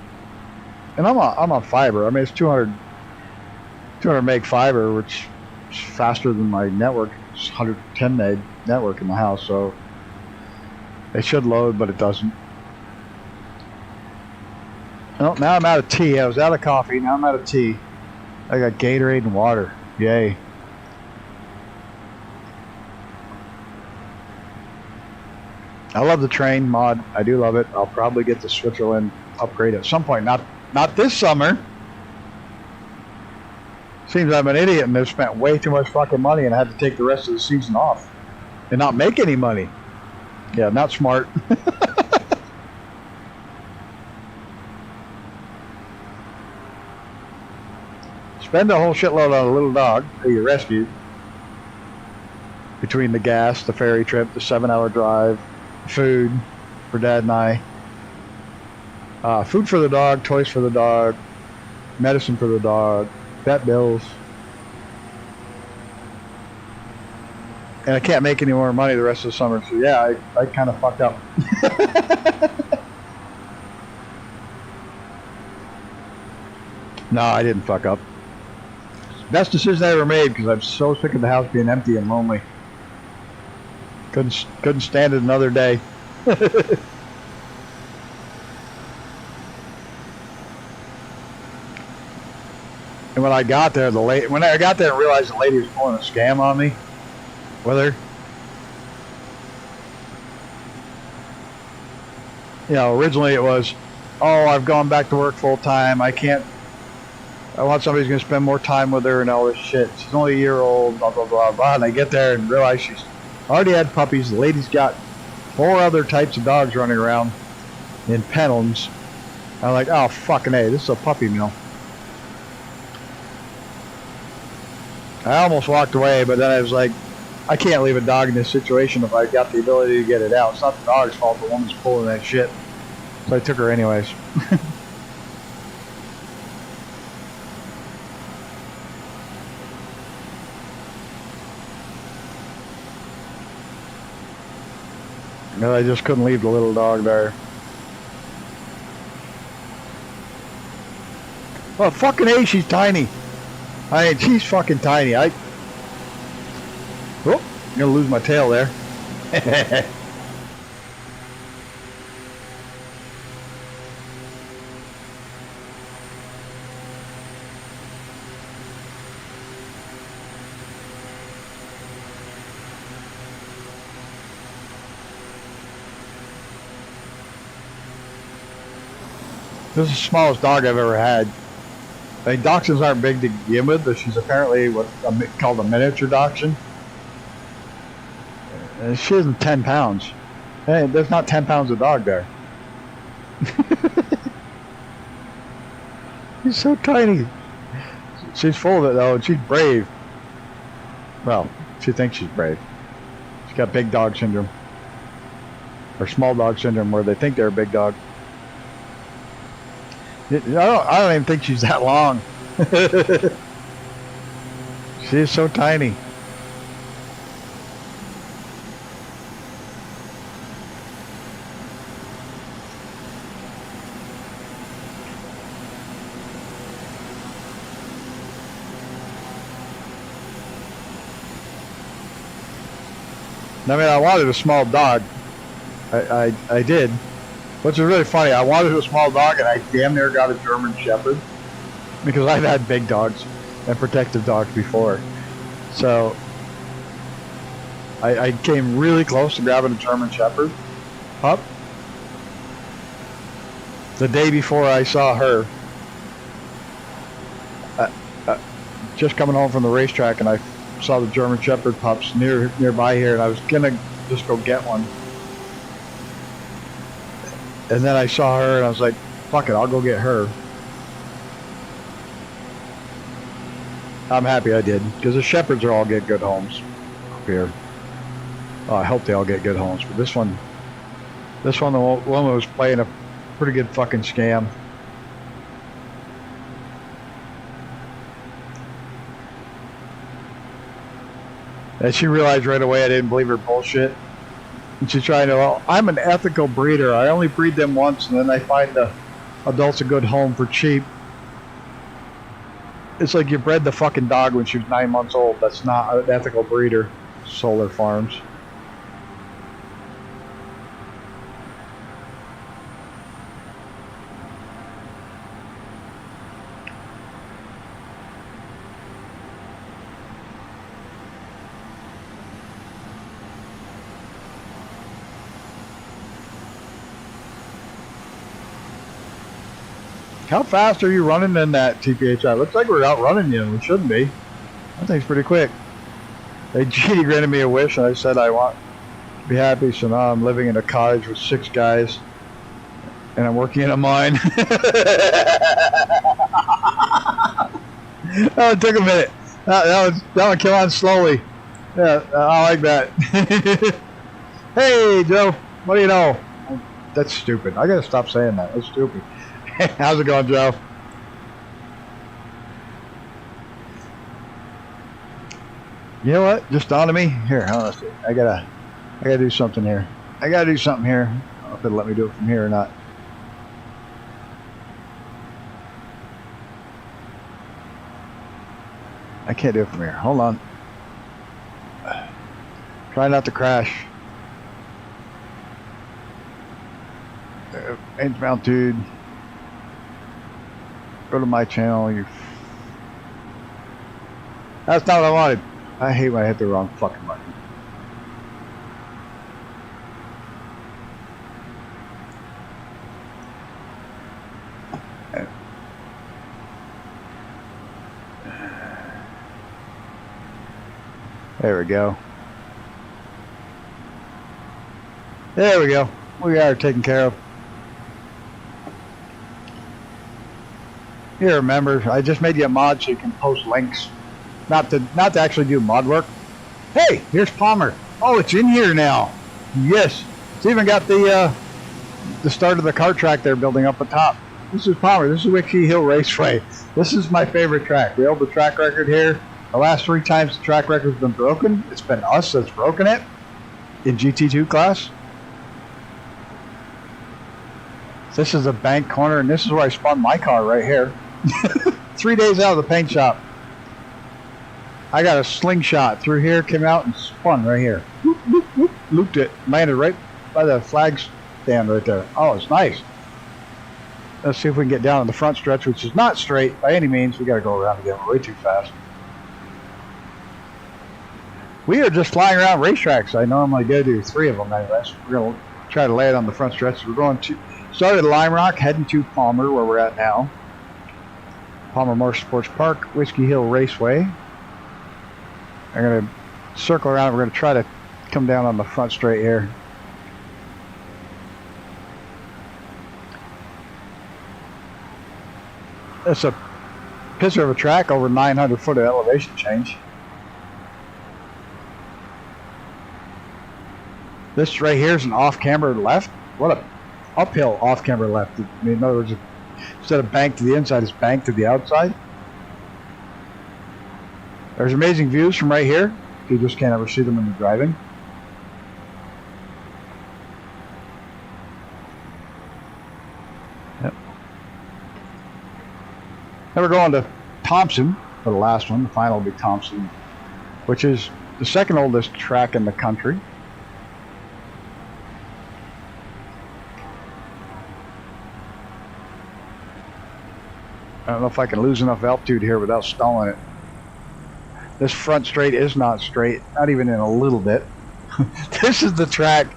Speaker 1: And I'm on fiber. I mean, it's 200 meg fiber, which is faster than my network. It's 110 meg network in the house, so it should load, but it doesn't. Oh, now I'm out of tea. I was out of coffee. Now I'm out of tea. I got Gatorade and water. Yay. I love the train mod. I do love it. I'll probably get the Switzerland upgrade at some point. Not this summer. Seems I'm an idiot and have spent way too much fucking money and had to take the rest of the season off and not make any money. Yeah, not smart. Spend a whole shitload on a little dog that you rescued. Between the gas, the ferry trip, the 7-hour drive, food for Dad and I. Food for the dog, toys for the dog, medicine for the dog, vet bills. And I can't make any more money the rest of the summer, so yeah, I kind of fucked up. No, I didn't fuck up. Best decision I ever made, because I'm so sick of the house being empty and lonely. Couldn't stand it another day. And when I got there, when I got there and realized the lady was pulling a scam on me with her. You know, originally it was, oh, I've gone back to work full time. I want somebody who's going to spend more time with her and all this shit. She's only a year old, blah, blah, blah, blah. And I get there and realize she's already had puppies. The lady's got 4 other types of dogs running around in pennels. I'm like, oh, fucking A, this is a puppy mill. I almost walked away, but then I was like, I can't leave a dog in this situation if I got the ability to get it out. It's not the dog's fault, the woman's pulling that shit. So I took her anyways. No, I just couldn't leave the little dog there. Oh, fucking A, she's tiny. I mean, she's fucking tiny. Oh, I'm gonna lose my tail there. This is the smallest dog I've ever had. I mean, dachshunds aren't big to begin with, but she's apparently what's called a miniature dachshund. And she isn't 10 pounds. Hey, there's not 10 pounds of dog there. She's so tiny. She's full of it though, and she's brave. Well, she thinks she's brave. She's got big dog syndrome. Or small dog syndrome, where they think they're a big dog. I don't even think she's that long. She is so tiny. I mean, I wanted a small dog. I did. Which is really funny. I wanted a small dog, and I damn near got a German Shepherd because I've had big dogs and protective dogs before. So I came really close to grabbing a German Shepherd pup. The day before I saw her, just coming home from the racetrack, and I saw the German Shepherd pups nearby here, and I was gonna just go get one. And then I saw her and I was like, fuck it, I'll go get her. I'm happy I did, because the Shepherds are all get good homes up here. Oh, I hope they all get good homes, but this one the woman was playing a pretty good fucking scam. And she realized right away I didn't believe her bullshit. And she's trying to, well, I'm an ethical breeder. I only breed them once, and then I find the adults a good home for cheap. It's like you bred the fucking dog when she was 9 months old. That's not an ethical breeder. Solar farms. How fast are you running in that TPHI? Looks like we're outrunning you. We shouldn't be. That thing's pretty quick. They GD granted me a wish, and I said I want to be happy, so now I'm living in a cottage with 6 guys, and I'm working in a mine. Oh, it took a minute. That one came on slowly. Yeah, I like that. Hey, Joe. What do you know? That's stupid. I gotta stop saying that. That's stupid. How's it going, Joe? You know what? Just dawned on me. Here, let's see. I gotta do something here. I gotta do something here. I don't know if it'll let me do it from here or not. I can't do it from here. Hold on. Try not to crash. Range mounted. Go to my channel. That's not what I wanted. I hate when I hit the wrong fucking button. There we go. There we go. We are taken care of. Here, remember, I just made you a mod so you can post links. Not to actually do mod work, Hey, here's Palmer. Oh, it's in here now. Yes, it's even got the start of the kart track they're building up atop. This is Palmer. This is Wiki Hill Raceway. This is my favorite track. We hold the track record here. The last 3 times the track record's been broken, it's been us that's broken it in GT2 class. This is a bank corner, and this is where I spun my car right here. 3 days out of the paint shop. I got a slingshot through here, came out and spun right here. Whoop, whoop, whoop, looped it, landed right by the flag stand right there. Oh, it's nice. Let's see if we can get down on the front stretch, which is not straight by any means. We got to go around again. We're way too fast. We are just flying around racetracks. I normally go to 3 of them anyways. We're going to try to lay it on the front stretch. We're going to start at Lime Rock, heading to Palmer, where we're at now. Palmer Motorsports Park, Whiskey Hill Raceway. I'm going to circle around. We're going to try to come down on the front straight here. It's a pisser of a track, over 900 foot of elevation change. This right here is an off-camber left. What a uphill off-camber left. I mean, in other words, instead of bank to the inside, it's bank to the outside. There's amazing views from right here. You just can't ever see them when you're driving. Yep. Then we're going to Thompson for the last one. The final will be Thompson, which is the second oldest track in the country. I don't know if I can lose enough altitude here without stalling it. This front straight is not straight, not even in a little bit. This is the track.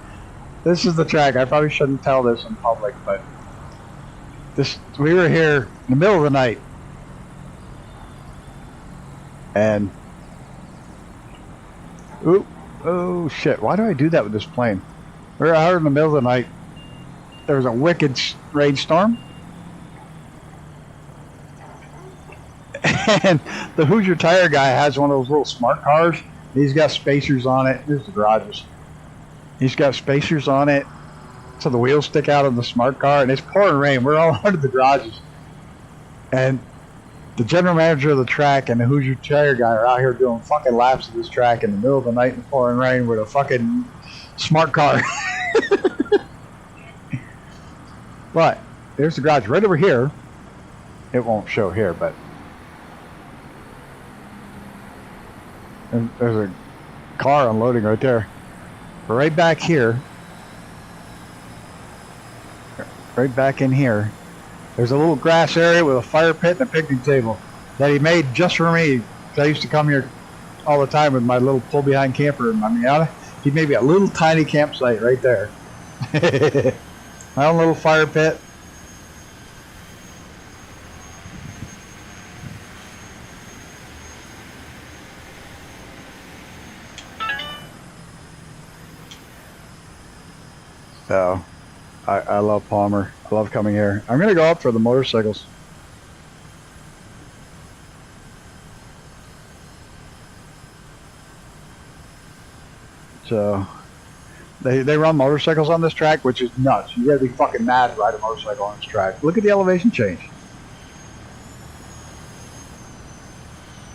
Speaker 1: This is the track. I probably shouldn't tell this in public, but we were here in the middle of the night. And oh shit, why do I do that with this plane? We were out in the middle of the night. There was a wicked rainstorm. And the Hoosier Tire guy has one of those little smart cars. He's got spacers on it. Here's the garages. He's got spacers on it so the wheels stick out of the smart car, and it's pouring rain. We're all under the garages. And the general manager of the track and the Hoosier Tire guy are out here doing fucking laps of this track in the middle of the night in the pouring rain with a fucking smart car. But there's the garage right over here. It won't show here, but and there's a car unloading right there. But right back here, right back in here, there's a little grass area with a fire pit and a picnic table that he made just for me. I used to come here all the time with my little pull-behind camper and my Miata. He made me a little tiny campsite right there. My own little fire pit. So, I love Palmer. I love coming here. I'm going to go up for the motorcycles. So, they run motorcycles on this track, which is nuts. You got to be fucking mad to ride a motorcycle on this track. Look at the elevation change.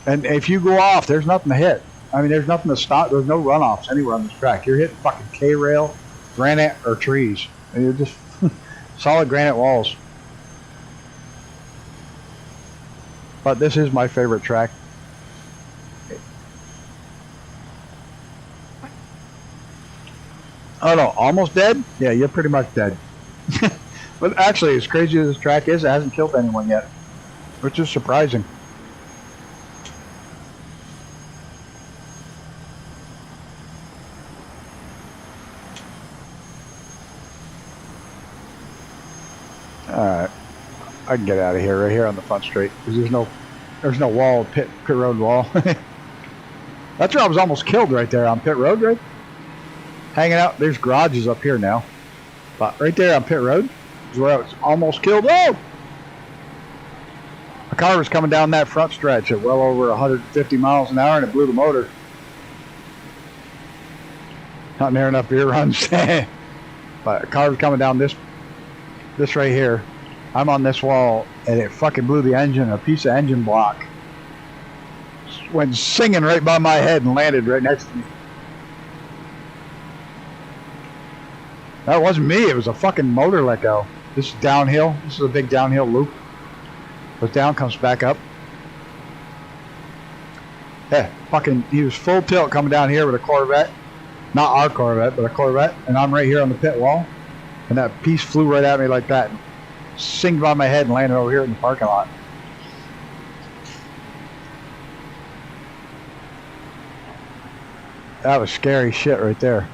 Speaker 1: And if you go off, there's nothing to hit. I mean, there's nothing to stop. There's no runoffs anywhere on this track. You're hitting fucking K-rail, granite, or trees. And you're just solid granite walls. But this is my favorite track. Oh no, almost dead? Yeah, you're pretty much dead. But actually, as crazy as this track is, it hasn't killed anyone yet, which is surprising. Alright, I can get out of here right here on the front straight because there's no wall, pit road wall. That's where I was almost killed right there on pit road, right? Hanging out. There's garages up here now, but right there on pit road is where I was almost killed. Oh! A car was coming down that front stretch at well over 150 miles an hour and it blew the motor. Not near enough beer runs. But a car's coming down this right here. I'm on this wall, and it fucking blew the engine. A piece of engine block went singing right by my head and landed right next to me. That wasn't me. It was a fucking motor let go. This is downhill. This is a big downhill loop. Goes down, comes back up. Yeah, fucking, he was full tilt coming down here with a Corvette. Not our Corvette, but a Corvette. And I'm right here on the pit wall. And that piece flew right at me like that. Singed by my head and landed over here in the parking lot. That was scary shit right there.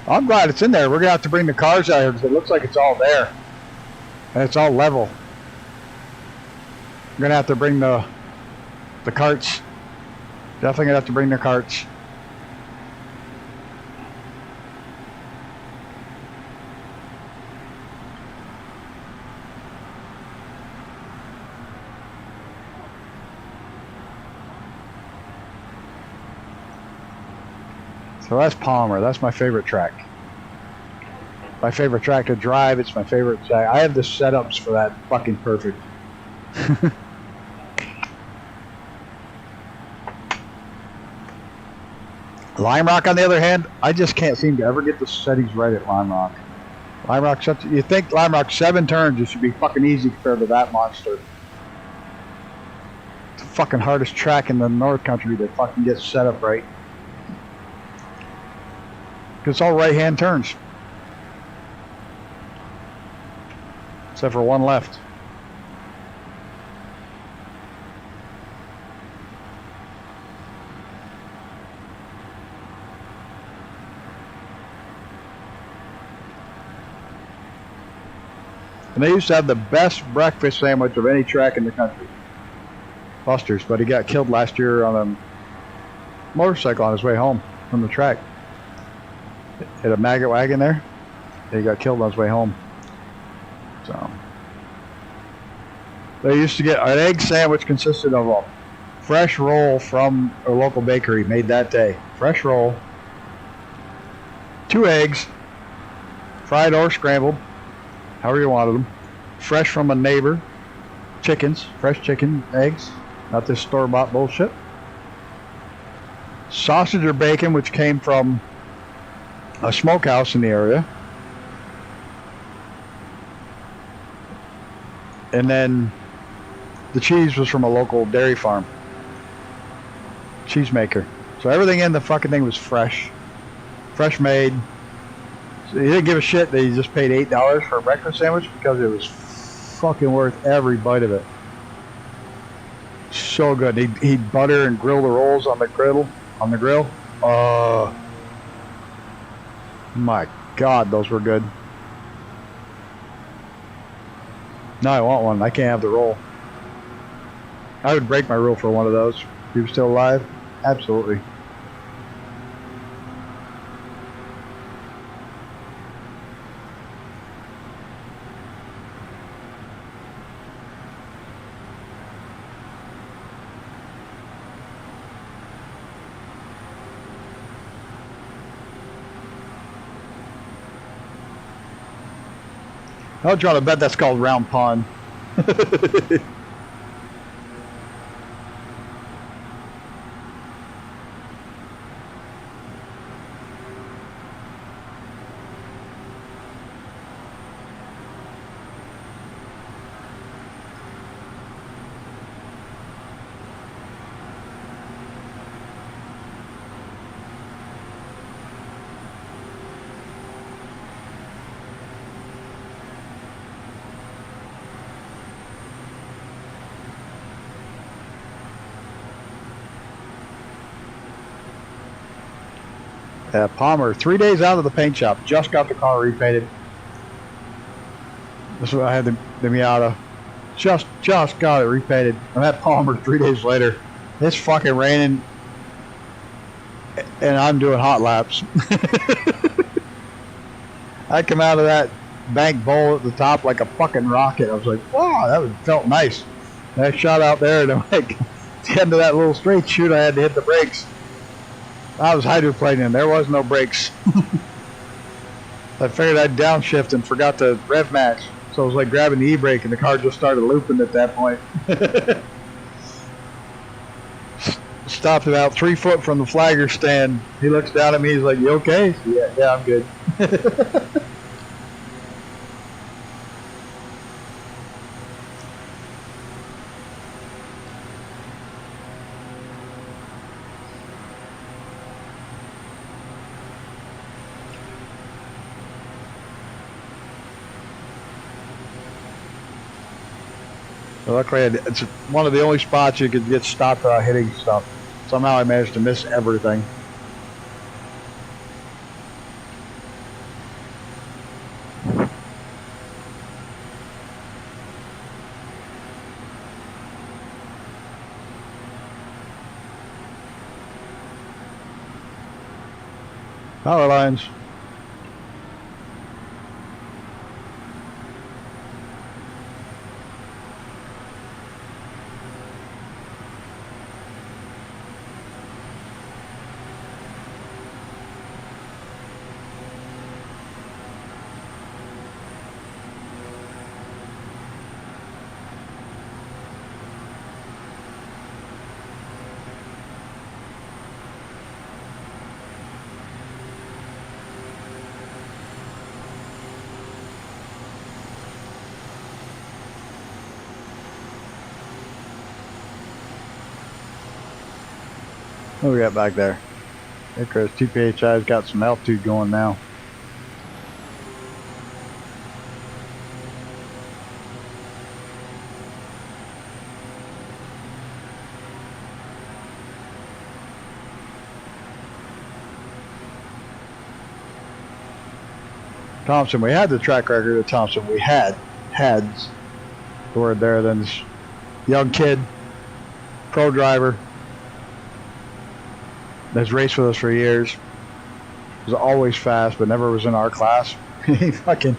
Speaker 1: I'm glad it's in there. We're going to have to bring the cars out here because it looks like it's all there. And it's all level. We're going to have to bring the carts. Definitely going to have to bring the carts. So that's Palmer. That's my favorite track. My favorite track to drive. It's my favorite track. I have the setups for that fucking perfect. Lime Rock, on the other hand, I just can't seem to ever get the settings right at Lime Rock. Lime Rock, you think Lime Rock 7 turns, it should be fucking easy compared to that monster. It's the fucking hardest track in the North Country to fucking get set up right. It's all right-hand turns. Except for one left. And they used to have the best breakfast sandwich of any track in the country. Buster's, but he got killed last year on a motorcycle on his way home from the track. Hit a maggot wagon there. He got killed on his way home. So they used to get an egg sandwich consisted of a fresh roll from a local bakery made that day. Fresh roll, 2 eggs, fried or scrambled, however you wanted them. Fresh from a neighbor. Chickens, fresh chicken eggs, not this store-bought bullshit. Sausage or bacon, which came from a smokehouse in the area. And then the cheese was from a local dairy farm. Cheesemaker. So everything in the fucking thing was fresh. Fresh made. So he didn't give a shit that he just paid $8 for a breakfast sandwich because it was fucking worth every bite of it. So good. He'd butter and grill the rolls on the grill. My God, those were good. No, I want one. I can't have the roll. I would break my rule for one of those. If he was still alive, absolutely. I'll try to bet that's called Round Pond. Palmer, 3 days out of the paint shop, just got the car repainted. This is what I had the Miata. Just got it repainted. I'm at Palmer 3 days later. It's fucking raining, and I'm doing hot laps. I come out of that bank bowl at the top like a fucking rocket. I was like, wow, that felt nice. And I shot out there, and I'm like, at the end of that little straight shoot, I had to hit the brakes. I was hydroplaning. There was no brakes. I figured I'd downshift and forgot the rev max. So it was like grabbing the e-brake and the car just started looping at that point. Stopped about 3 foot from the flagger stand. He looks down at me. He's like, "You okay?" Yeah, I'm good. Luckily, it's one of the only spots you could get stopped without hitting stuff. Somehow I managed to miss everything. Power lines. What do we got back there? Hey Chris, TPHI's got some altitude going now. Thompson, we had the track record of Thompson. We had the word there. Then this young kid, pro driver, that's raced with us for years. Was always fast, but never was in our class. He fucking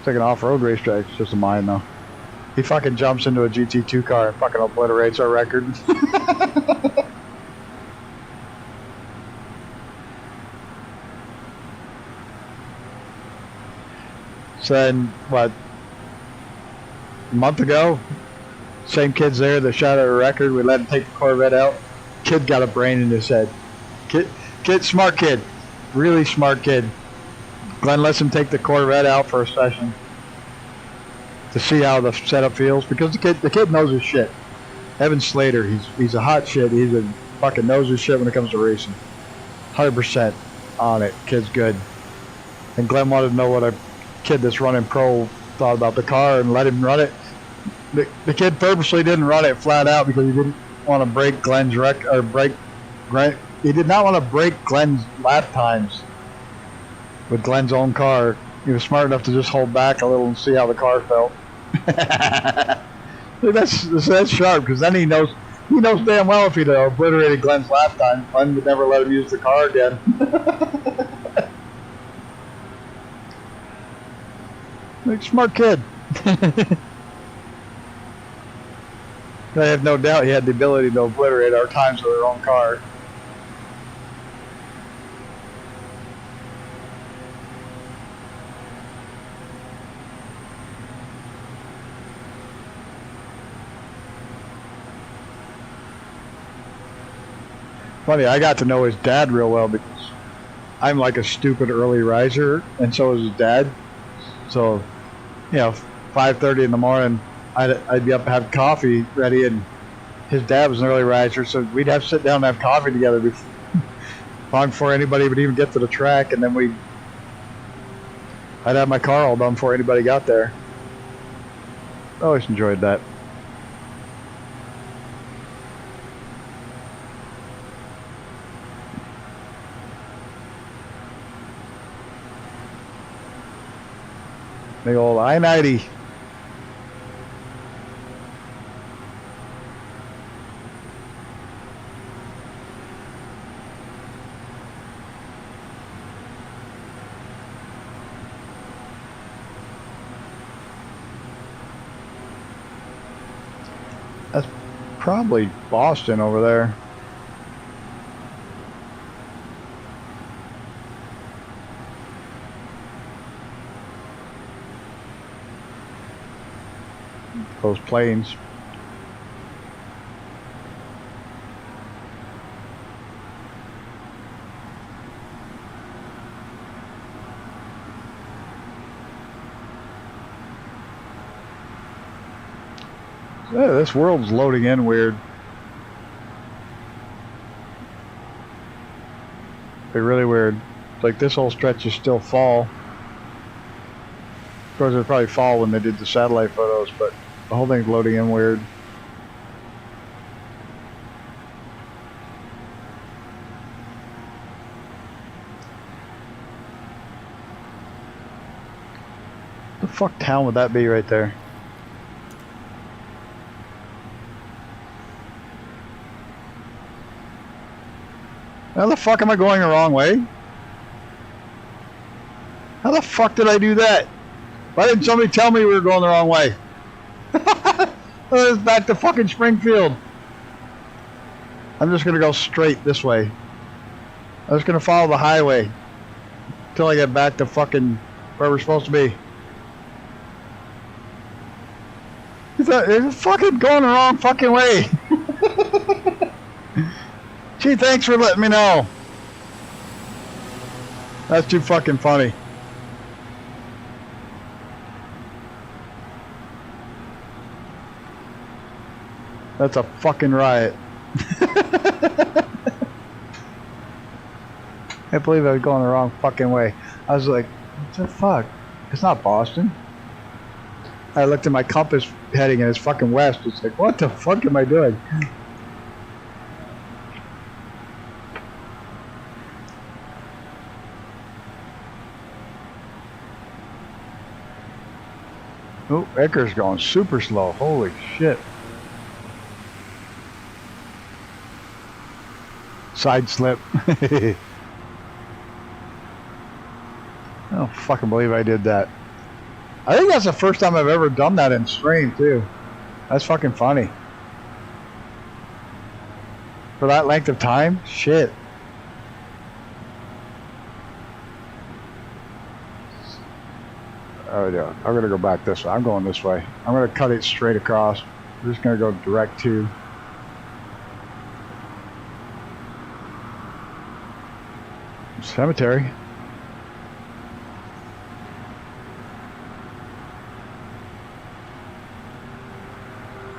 Speaker 1: took an off-road racetrack. It's just a mine though. He fucking jumps into a GT2 car and fucking obliterates our record. So then, what, a month ago, same kid's there that shot at a record. We let him take the Corvette out. Kid got a brain in his head. Kid, smart kid, really smart kid. Glenn lets him take the Corvette out for a session to see how the setup feels, because the kid knows his shit. Evan Slater, he's a hot shit. He's a fucking knows his shit when it comes to racing. 100% on it. Kid's good. And Glenn wanted to know what a kid that's running pro thought about the car and let him run it. The kid purposely didn't run it flat out because he didn't want to break Glenn's he did not want to break Glenn's lap times with Glenn's own car. He was smart enough to just hold back a little and see how the car felt. That's sharp, because then he knows damn well if he'd obliterated Glenn's lap time, Glenn would never let him use the car again. Like, smart kid. I have no doubt he had the ability to obliterate our times with our own car. Funny, I got to know his dad real well because I'm like a stupid early riser, and so is his dad. So, 5:30 in the morning, I'd be up and have coffee ready, and his dad was an early riser, so we'd have to sit down and have coffee together before anybody would even get to the track, and then I'd have my car all done before anybody got there. Always enjoyed that. Big old I-90. That's probably Boston over there. those planes. Yeah, this world's loading in weird. They're really weird. Like this whole stretch is still fall. Of course, it was probably fall when they did the satellite photos, but the whole thing's loading in weird. The fuck town would that be right there? How the fuck am I going the wrong way? How the fuck did I do that? Why didn't somebody tell me we were going the wrong way? It's back to fucking Springfield. I'm just gonna go straight this way. I'm just gonna follow the highway until I get back to fucking where we're supposed to be. It's fucking going the wrong fucking way. Gee, thanks for letting me know. That's too fucking funny. That's a fucking riot. I believe I was going the wrong fucking way. I was like, what the fuck? It's not Boston. I looked at my compass heading and it's fucking west. It's like, what the fuck am I doing? Oh, Ecker's going super slow. Holy shit. Side slip. I don't fucking believe I did that. I think that's the first time I've ever done that in stream too. That's fucking funny. For that length of time? Shit. Oh yeah, I'm gonna go back this way. I'm going this way. I'm gonna cut it straight across. I'm just gonna go direct to cemetery.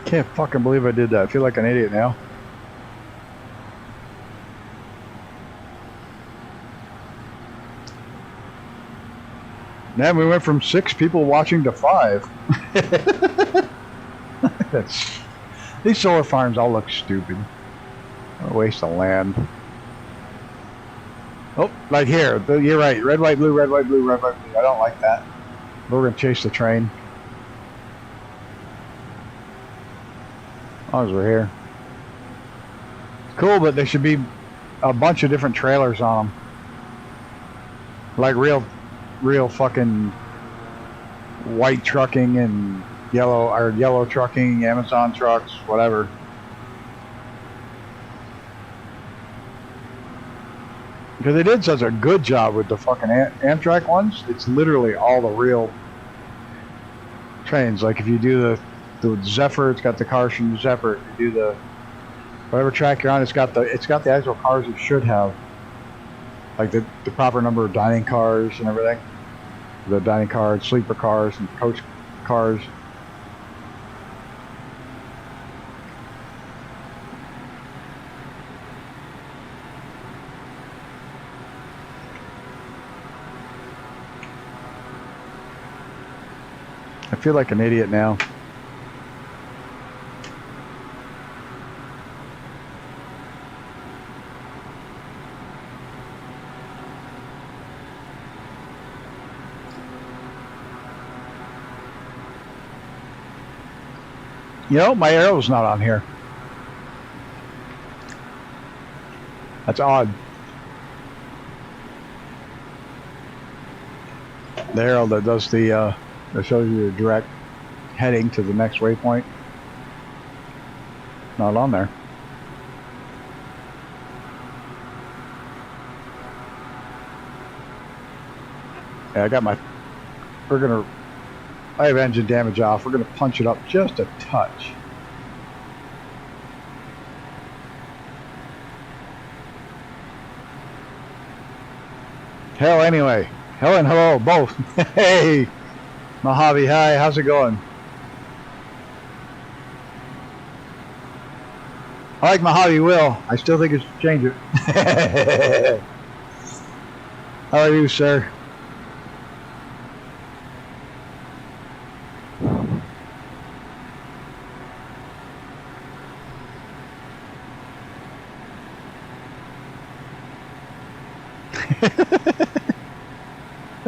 Speaker 1: Can't fucking believe I did that. I feel like an idiot now. Man, we went from 6 people watching to 5. These solar farms all look stupid. What a waste of land. Oh, like here. You're right. Red, white, blue, red, white, blue, red, white, blue. I don't like that. We're going to chase the train. As long as we're here. Cool, but there should be a bunch of different trailers on them. Like real fucking white trucking and yellow trucking, Amazon trucks, whatever. Because they did such a good job with the fucking Amtrak ones. It's literally all the real trains. Like if you do the Zephyr, it's got the cars from the Zephyr. If you do the whatever track you're on, it's got the actual cars it should have. Like the proper number of dining cars and everything. The dining cars, sleeper cars, and coach cars. I feel like an idiot now. You know, my arrow's not on here. That's odd. The arrow that does that shows you the direct heading to the next waypoint. Not on there. Yeah, I got my. We're gonna I have engine damage off. We're going to punch it up just a touch. Hell anyway. Hell and hello, both. Hey, Mojave, hi, how's it going? I like Mojave Will. I still think it should change it. How are you, sir?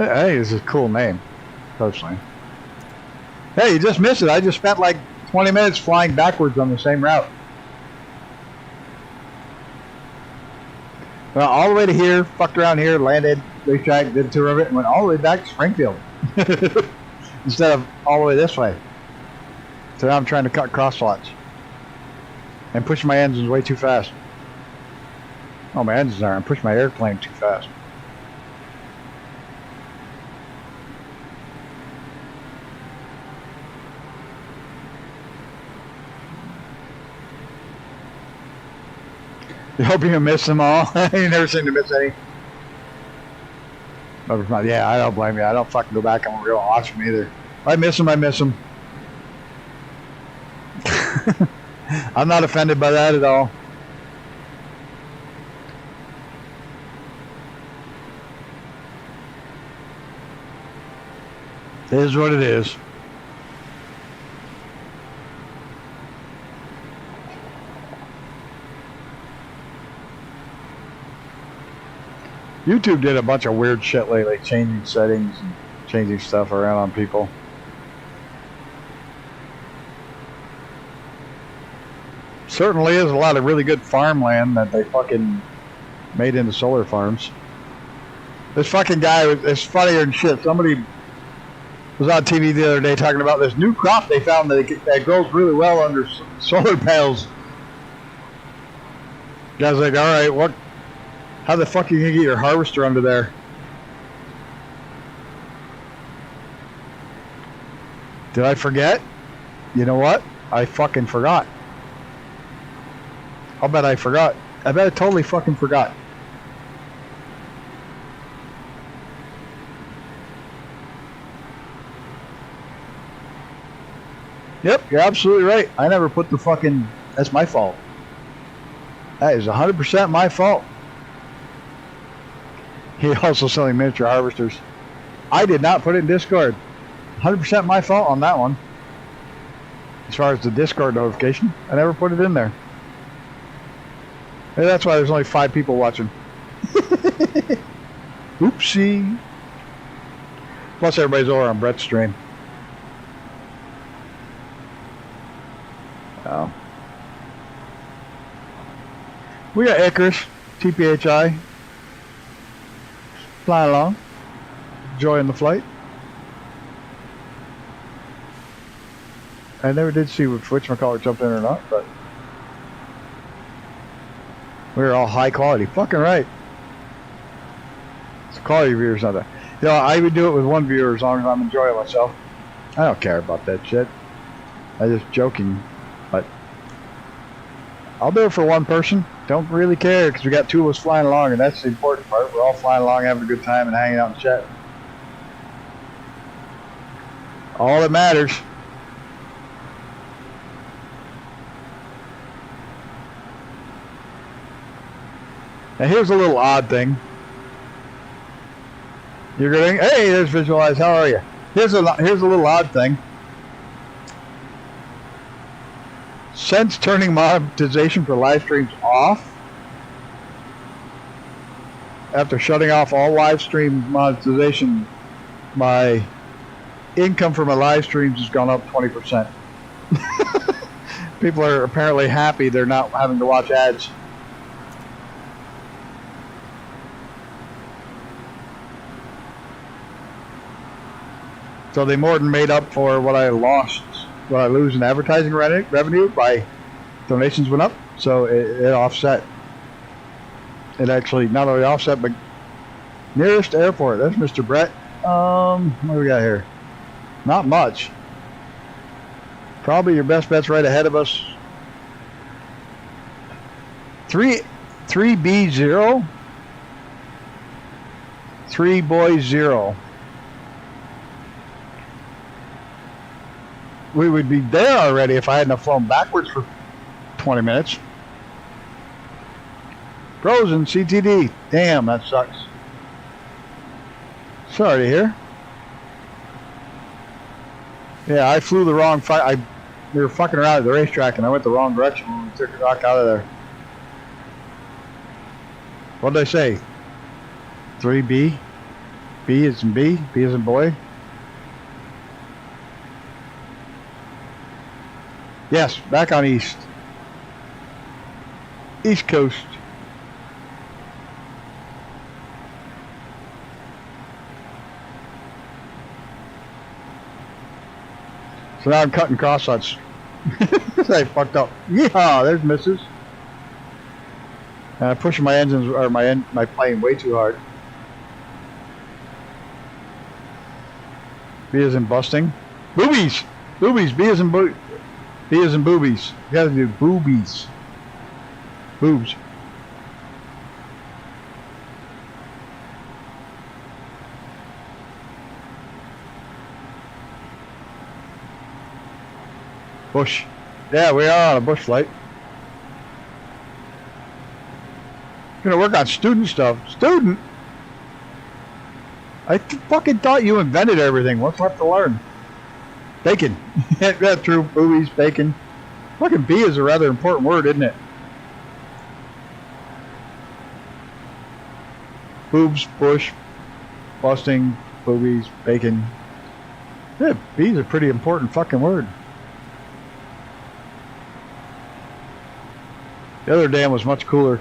Speaker 1: I think it's a cool name, personally. Hey, you just missed it. I just spent like 20 minutes flying backwards on the same route. Well, all the way to here, fucked around here, landed, racetrack, did a tour of it, and went all the way back to Springfield. Instead of all the way this way. So now I'm trying to cut crosswalks. And pushing my engines way too fast. Oh, my engines are. I'm pushing my airplane too fast. You hope you miss them all. You never seem to miss any. Yeah, I don't blame you. I don't fucking go back and go watch them either. I miss them. I miss them. I'm not offended by that at all. It is what it is. YouTube did a bunch of weird shit lately, changing settings and changing stuff around on people. Certainly is a lot of really good farmland that they fucking made into solar farms. This fucking guy, it's funnier than shit. Somebody was on TV the other day talking about this new crop they found that grows really well under solar panels. The guy's like, all right, how the fuck are you gonna get your harvester under there? Did I forget? You know what? I fucking forgot. I'll bet I forgot. I bet I totally fucking forgot. Yep, you're absolutely right. I never put the fucking... That's my fault. That is 100% my fault. He also selling miniature harvesters. I did not put it in Discord. 100% my fault on that one. As far as the Discord notification, I never put it in there. Maybe that's why there's only 5 people watching. Oopsie. Plus everybody's over on Brett's stream. Oh. We got Icarus, TPHI. Flying along, enjoying the flight. I never did see if whatchamacallit jumped in or not, but we were all high quality. Fucking right. It's quality viewers, not that. You know, I would do it with one viewer as long as I'm enjoying myself. I don't care about that shit. I'm just joking, but I'll do it for one person. Don't really care because we got 2 of us flying along, and that's the important part. We're all flying along, having a good time, and hanging out and chatting. All that matters. Now here's a little odd thing. You're going, hey, there's Visualize. How are you? Here's a little odd thing. Since turning monetization for live streams off, after shutting off all live stream monetization, my income for my live streams has gone up 20%. People are apparently happy they're not having to watch ads. So they more than made up for what I lost, what I lose in advertising revenue by donations went up. So it offset. It actually not only offset, but nearest airport. That's Mr. Brett. What do we got here? Not much. Probably your best bet's right ahead of us. 3B0. 3 boys 0. We would be there already if I hadn't flown backwards for 20 minutes. Frozen CTD. Damn, that sucks. Sorry to hear. Yeah, I flew the wrong we were fucking around at the racetrack and I went the wrong direction when we took the rock out of there. What did I say? 3B? B is in B? B is in boy? Yes, back on east. East Coast. So now I'm cutting crosscuts. I fucked up. Yeah, there's misses. And I'm pushing my engines or my plane way too hard. B is in busting. Boobies! Boobies! B is in B is in boobies. You gotta do boobies. Boobs. Bush. Yeah, we are on a bush flight. Gonna work on student stuff. Student? I fucking thought you invented everything. What's left to learn? Bacon. Yeah, true. Boobies, bacon. Fucking B is a rather important word, isn't it? Boobs, bush, busting, boobies, bacon. Yeah, B is a pretty important fucking word. The other dam was much cooler.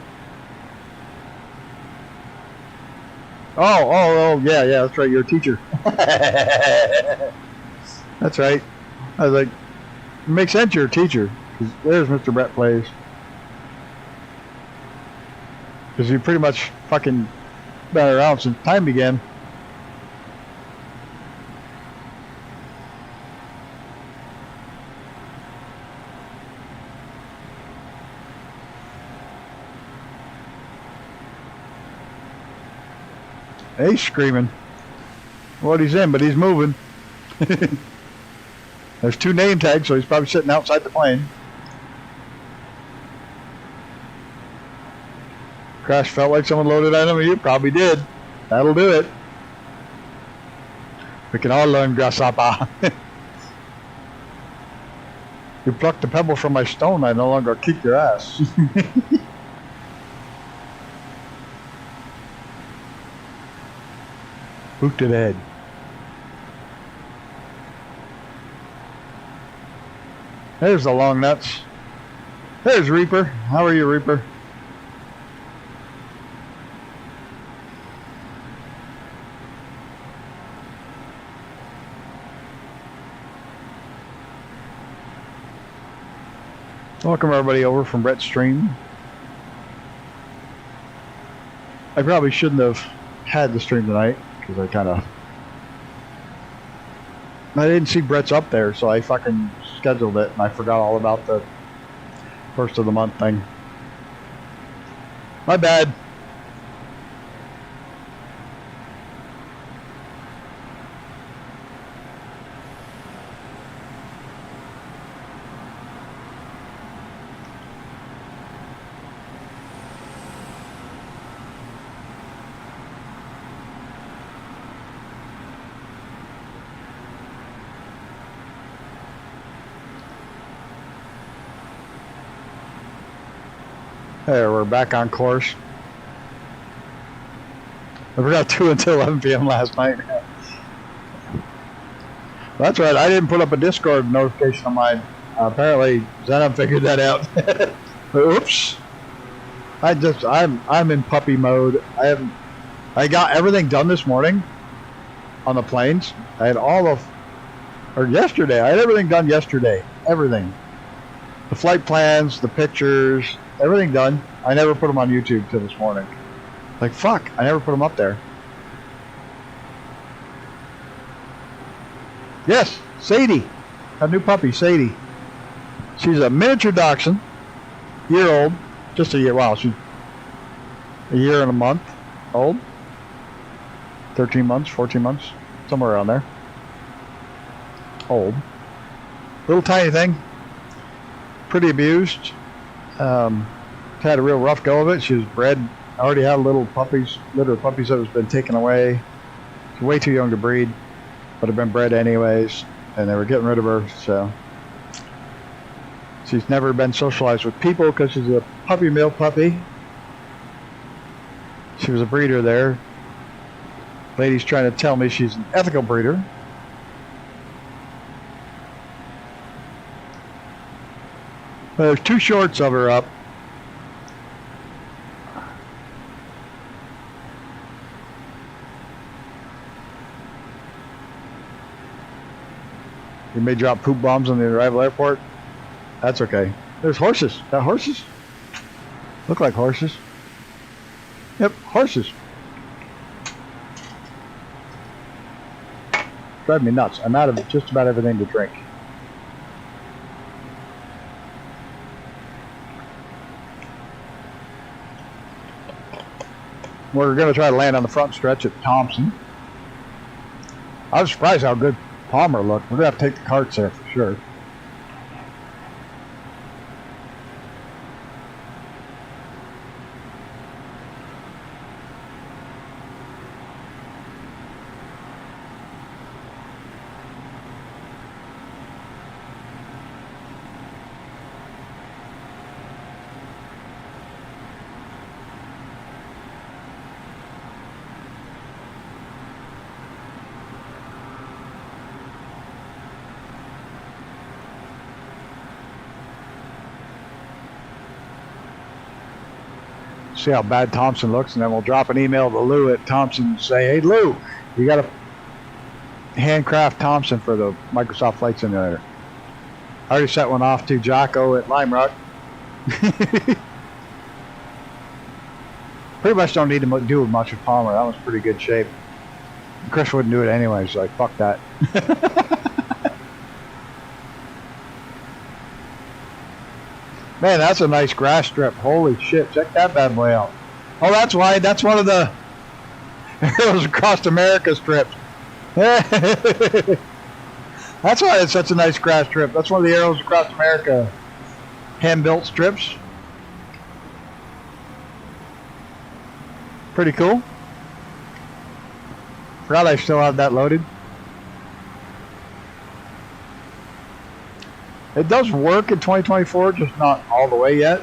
Speaker 1: Oh, yeah, that's right, you're a teacher. That's right. I was like, it makes sense you're a teacher. There's Mr. Brett Plays. Because you pretty much fucking been around since time began. He's screaming. What he's in, but he's moving. There's 2 name tags, so he's probably sitting outside the plane. Crash felt like someone loaded on him. You probably did. That'll do it. We can all learn grasshopper. You plucked the pebble from my stone, I no longer kick your ass. Boot to the head. There's the long nuts. There's Reaper. How are you, Reaper? Welcome everybody over from Brett's stream. I probably shouldn't have had the stream tonight because I didn't see Brett's up there, so I fucking scheduled it and I forgot all about the first of the month thing. My bad. There, we're back on course. I forgot 2 until 11 p.m. last night. That's right, I didn't put up a Discord notification on mine. Apparently, Zenon figured that out. Oops. I'm in puppy mode. I got everything done this morning on the planes. I had yesterday. I had everything done yesterday. Everything. The flight plans, the pictures, everything done. I never put them on YouTube till this morning. Like, fuck, I never put them up there. Yes, Sadie. A new puppy, Sadie. She's a miniature dachshund, year old, just a year. Wow, she's a year and a month old. 13 months, 14 months, somewhere around there. Old. Little tiny thing. Pretty abused. Had a real rough go of it. She was bred. Already had litter of puppies that was been taken away. She's way too young to breed, but have been bred anyways, and they were getting rid of her. So she's never been socialized with people because she's a puppy mill puppy. She was a breeder there. Lady's trying to tell me she's an ethical breeder. There's 2 shorts of her up. You may drop poop bombs on the arrival airport. That's okay. There's horses. Got horses? Look like horses. Yep, horses. Drive me nuts. I'm out of just about everything to drink. We're going to try to land on the front stretch at Thompson. I was surprised how good Palmer looked. We're going to have to take the carts there for sure. See how bad Thompson looks, and then we'll drop an email to Lou at Thompson and say, hey Lou, you got to handcraft Thompson for the Microsoft Flight Simulator. I already set one off to Jocko at Lime Rock. Pretty much don't need to do much with Palmer. That was pretty good shape. Chris wouldn't do it anyway, so like, fuck that. Man, that's a nice grass strip. Holy shit, check that bad boy out. Oh, that's why. That's one of the Arrows Across America strips. That's why it's such a nice grass strip. That's one of the Arrows Across America hand-built strips. Pretty cool. Forgot I still have that loaded. It does work in 2024, just not all the way yet.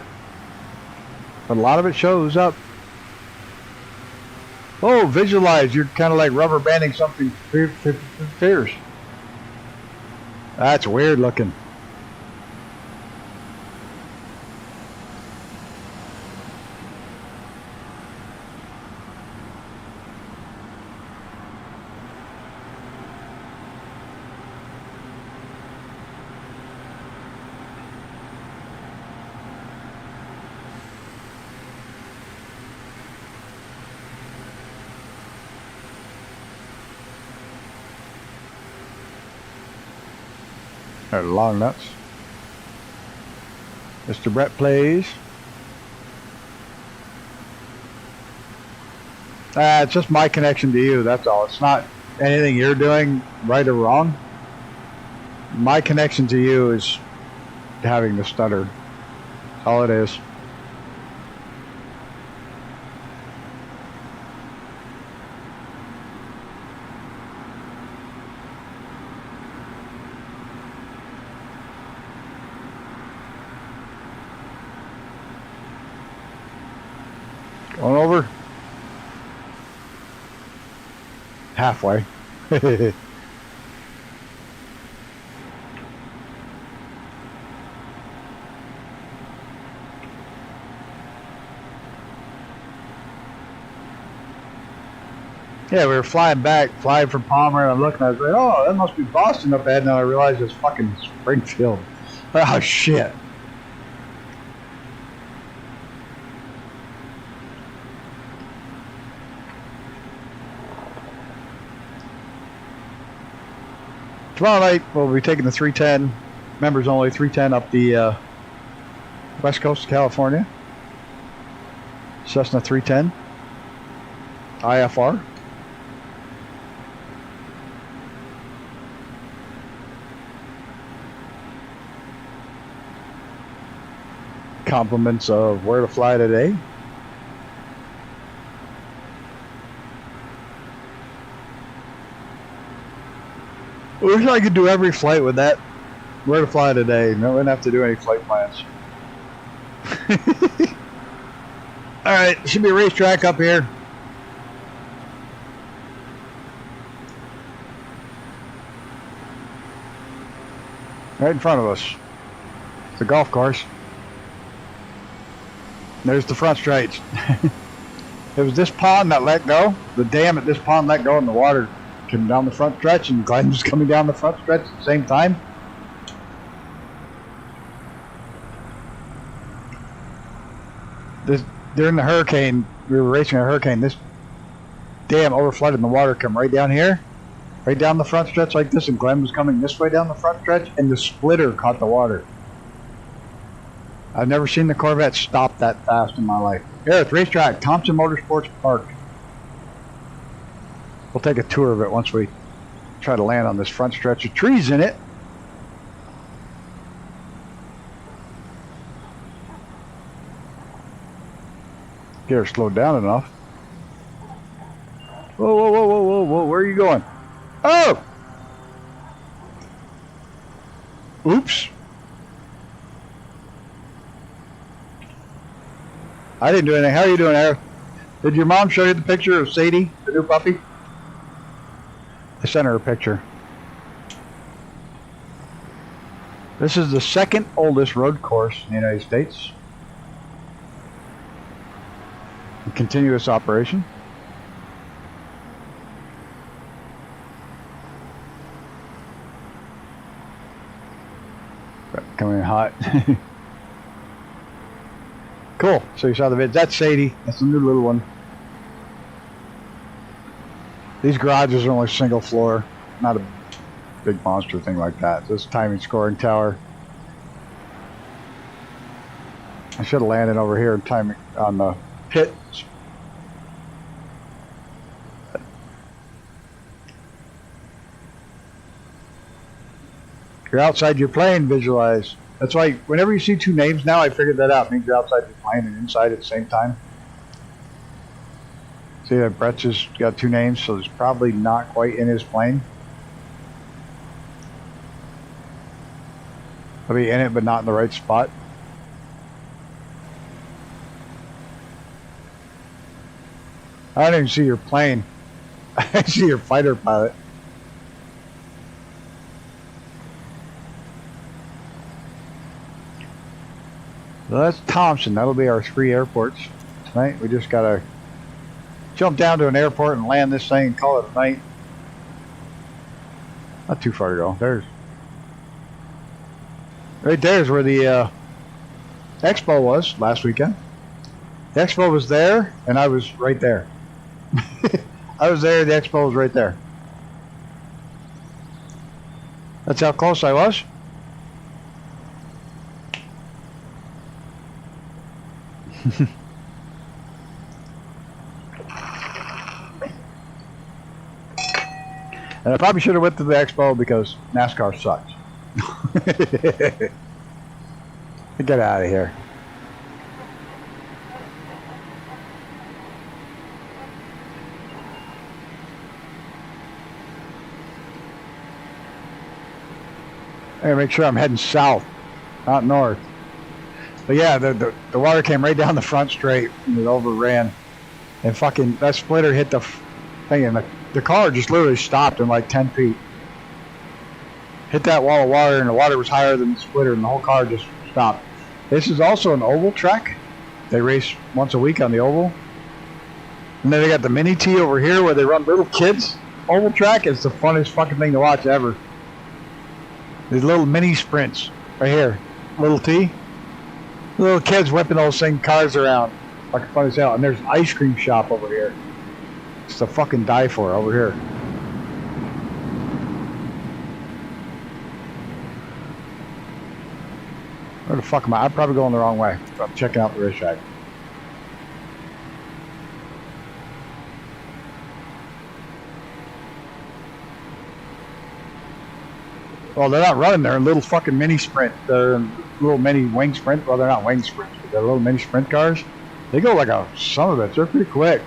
Speaker 1: But a lot of it shows up. Oh, visualize. You're kind of like rubber banding something fierce. That's weird looking. They're long nuts. Mr. Brett plays. It's just my connection to you, that's all. It's not anything you're doing right or wrong. My connection to you is having the stutter. That's all it is. Going over. Halfway. Yeah, we were flying from Palmer, and I'm looking, I was like, oh, that must be Boston up ahead, and then I realized it's fucking Springfield. Oh, shit. Tomorrow night we'll be taking the 310, members only 310 up the west coast of California. Cessna 310 IFR. Compliments of where to fly today. I wish I could do every flight with that. Where to fly today. No, we wouldn't have to do any flight plans. Alright, should be a racetrack up here. Right in front of us. It's a golf course. There's the front stretch. It was this pond that let go. The dam at this pond let go and the water came down the front stretch, and Glenn was coming down the front stretch at the same time. During the hurricane, we were racing a hurricane, this dam overflooded and the water come right down here, right down the front stretch like this, and Glenn was coming this way down the front stretch, and the splitter caught the water. I've never seen the Corvette stop that fast in my life. Here at the racetrack, Thompson Motorsports Park. We'll take a tour of it once we try to land on this front stretch of trees in it. Get her slowed down enough. Whoa, whoa, whoa, whoa, whoa, whoa, where are you going? Oh! Oops. I didn't do anything. How are you doing, Eric? Did your mom show you the picture of Sadie, the new puppy? I sent her a picture. This is the second oldest road course in the United States. A continuous operation. Coming in hot. Cool. So you saw the vid. That's Sadie. That's the new little one. These garages are only single floor, not a big monster thing like that. This timing scoring tower. I should have landed over here and timing on the pit. You're outside your plane, visualize. That's why whenever you see two names now, I figured that out. It means you're outside your plane and inside at the same time. See that Brett's just got two names, so it's probably not quite in his plane. He'll be in it, but not in the right spot. I don't even see your plane. I see your fighter pilot. Well, that's Thompson. That'll be our 3 airports tonight. We just gotta jump down to an airport and land this thing and call it a night. Not too far to go. Right there's where the expo was last weekend. The expo was there, and I was right there. I was there. The expo was right there. That's how close I was. And I probably should have went to the expo because NASCAR sucks. Get out of here. I gotta make sure I'm heading south, not north. But yeah, the water came right down the front straight and it overran. And fucking, that splitter hit the thing, and the car just literally stopped in like 10 feet. Hit that wall of water, and the water was higher than the splitter, and the whole car just stopped. This is also an oval track. They race once a week on the oval. And then they got the mini T over here where they run little kids. Oval track is the funnest fucking thing to watch ever. These little mini sprints right here. Little T. Little kids whipping those same cars around. Fucking fun as hell. And there's an ice cream shop over here. It's to fucking die for over here. Where the fuck am I? I'm probably going the wrong way. I'm checking out the racetrack. Well, they're not running. They're in little fucking mini sprint. They're in little mini wing sprint. Well, they're not wing sprints, but they're little mini sprint cars. They go like a son of a bitch. They're pretty quick.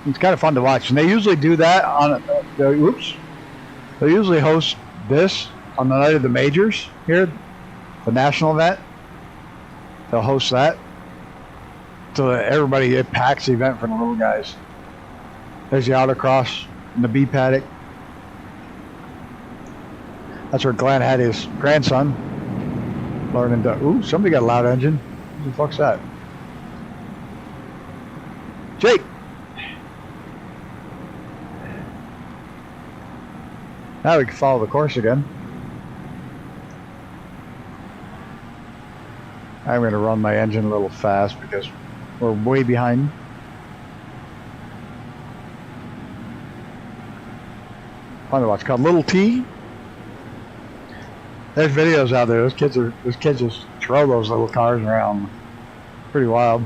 Speaker 1: It's kind of fun to watch. And they usually do that on, oops. They usually host this on the night of the majors here, the national event. They'll host that. So that everybody, it packs the event for the little guys. There's the autocross in the B paddock. That's where Glenn had his grandson learning to, ooh, somebody got a loud engine. Who the fuck's that? Jake! Now we can follow the course again. I'm going to run my engine a little fast because we're way behind. Fun to watch. It's called Little T. There's videos out there. Those kids just throw those little cars around. Pretty wild.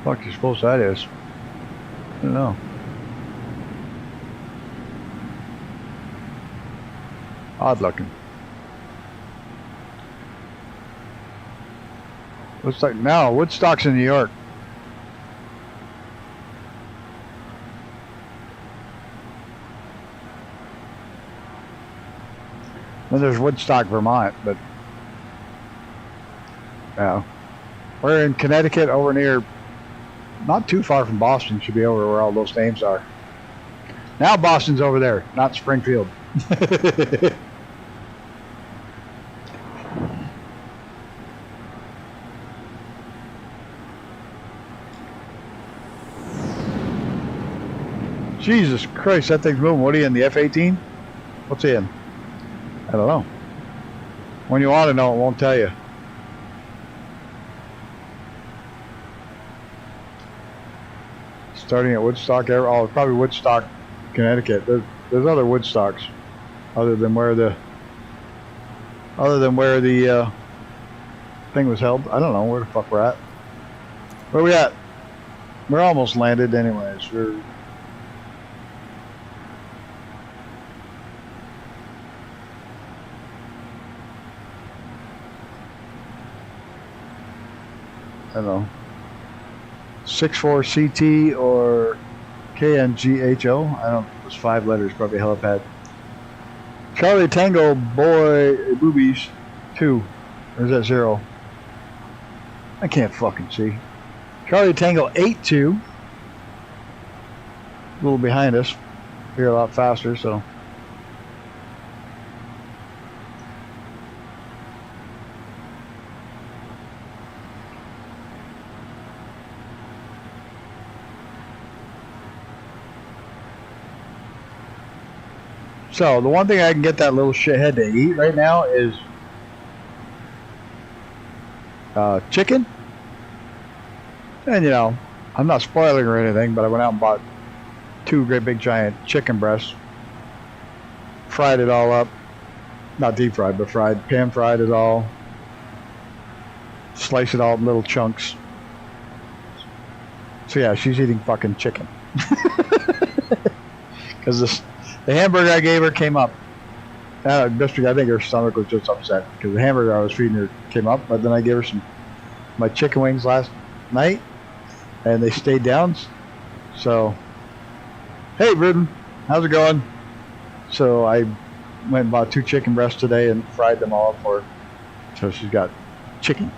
Speaker 1: What do you suppose that is? I don't know. Odd looking. Looks like now Woodstock's in New York. Then there's Woodstock, Vermont, but yeah, we're in Connecticut, over near, not too far from Boston. Should be over where all those names are. Now Boston's over there, not Springfield. Jesus Christ, that thing's moving. What are you in, the F-18? What's he in? I don't know. When you want to know, it won't tell you. Starting at Woodstock, oh, probably Woodstock, Connecticut. There's other Woodstocks, other than where the thing was held. I don't know where the fuck we're at. Where we at? We're almost landed, anyways. I don't know, 64CT or KNGHO. I don't know. It's 5 letters, probably a helipad. Charlie Tango Boy Boobies 2. Or is that 0? I can't fucking see. Charlie Tango 8-2. A little behind us. Here a lot faster, so. So the one thing I can get that little shithead to eat right now is chicken. And you know, I'm not spoiling or anything, but I went out and bought 2 great big giant chicken breasts, fried it all up, not deep fried, but fried, pan fried it all, slice it all in little chunks. So yeah, she's eating fucking chicken. Because the hamburger I gave her came up. I think her stomach was just upset because the hamburger I was feeding her came up, but then I gave her my chicken wings last night, and they stayed down. So, hey, Rudin, how's it going? So I went and bought 2 chicken breasts today and fried them all up for her. So she's got chicken.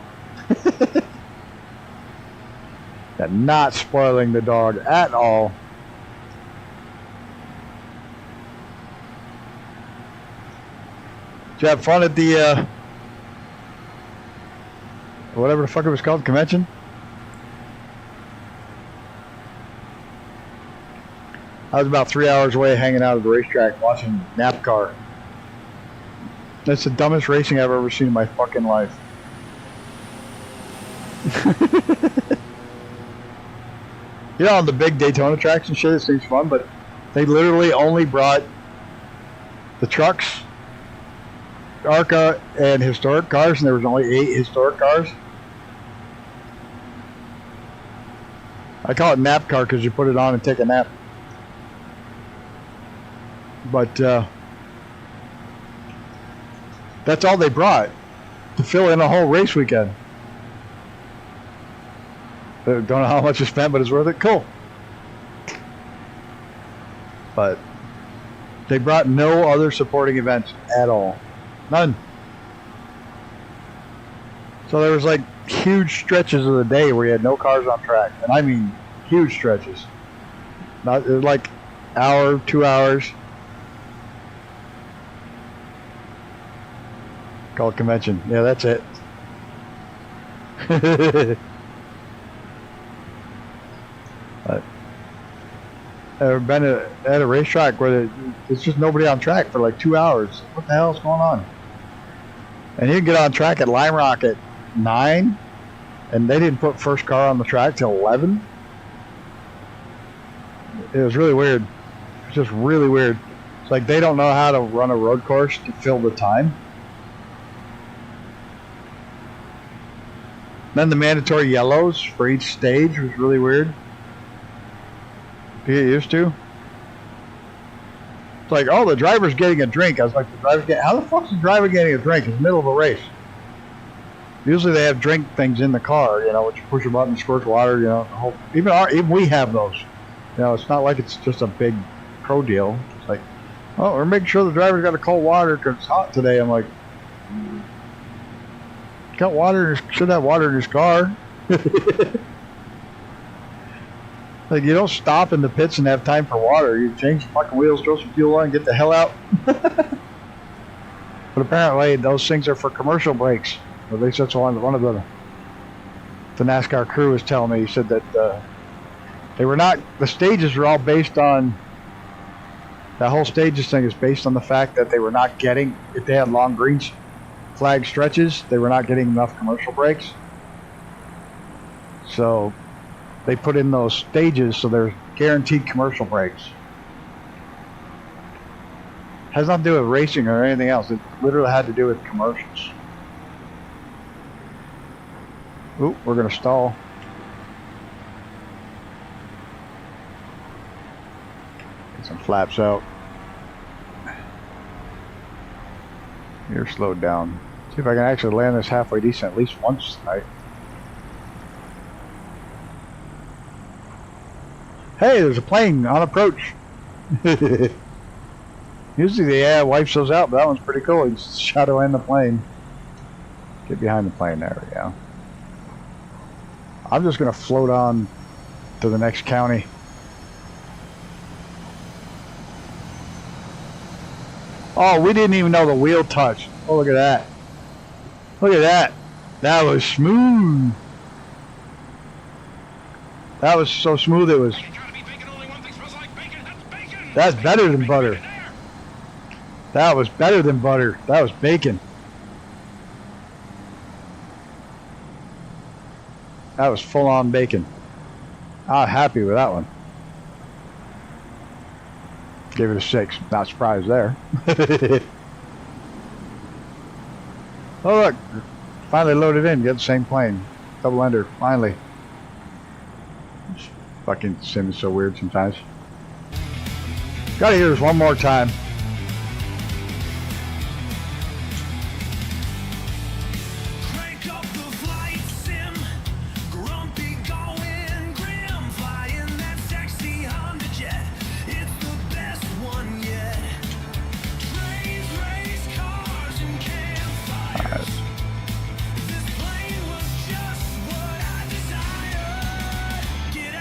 Speaker 1: And not spoiling the dog at all. Did you have fun at the whatever the fuck it was called, convention? I was about 3 hours away hanging out at the racetrack watching NASCAR. That's the dumbest racing I've ever seen in my fucking life. You know, on the big Daytona tracks and shit, it seems fun, but they literally only brought the trucks, ARCA, and historic cars, and there was only 8 historic cars. I call it nap car because you put it on and take a nap. But that's all they brought to fill in a whole race weekend. Don't know how much you spent, but it's worth it. Cool. But they brought no other supporting events at all. None. So there was like huge stretches of the day where you had no cars on track. And I mean huge stretches. Not like hour, 2 hours. Called convention. Yeah, that's it. I've been at a racetrack where there's just nobody on track for like 2 hours. What the hell is going on? And you can get on track at Lime Rock at 9, and they didn't put first car on the track till 11. It was really weird. It's just really weird. It's like they don't know how to run a road course to fill the time. Then the mandatory yellows for each stage was really weird to get used to. It's like, oh, the driver's getting a drink. I was like, how the fuck's the driver getting a drink in the middle of a race? Usually they have drink things in the car, you know, which you push a button, squirts water, you know. Even we have those. You know, it's not like it's just a big pro deal. It's like, oh, we're making sure the driver's got a cold water because it's hot today. I'm like, got water, should have water in his car. Like, you don't stop in the pits and have time for water. You change the fucking wheels, throw some fuel on, and get the hell out. But apparently those things are for commercial breaks. At least that's one of the NASCAR crew was telling me. He said that they were not, the stages were all based on, that whole stages thing is based on the fact that they were not getting, if they had long green flag stretches, they were not getting enough commercial breaks. So they put in those stages so there's guaranteed commercial breaks. Has nothing to do with racing or anything else. It literally had to do with commercials. Ooh, we're going to stall. Get some flaps out. You're slowed down. See if I can actually land this halfway decent at least once tonight. Hey, there's a plane on approach. Usually they wipes those out, but that one's pretty cool. He's shadowing the plane. Get behind the plane. There we go. I'm just going to float on to the next county. Oh, we didn't even know the wheel touched. Oh, look at that. Look at that. That was smooth. That was so smooth it was... That's better than butter. That was better than butter. That was bacon. That was full-on bacon. I'm happy with that one. Give it a 6. Not surprised there. Oh look, finally loaded in. Get the same plane. Double ender. Finally. This fucking sim is so weird sometimes. Gotta hear this one more time.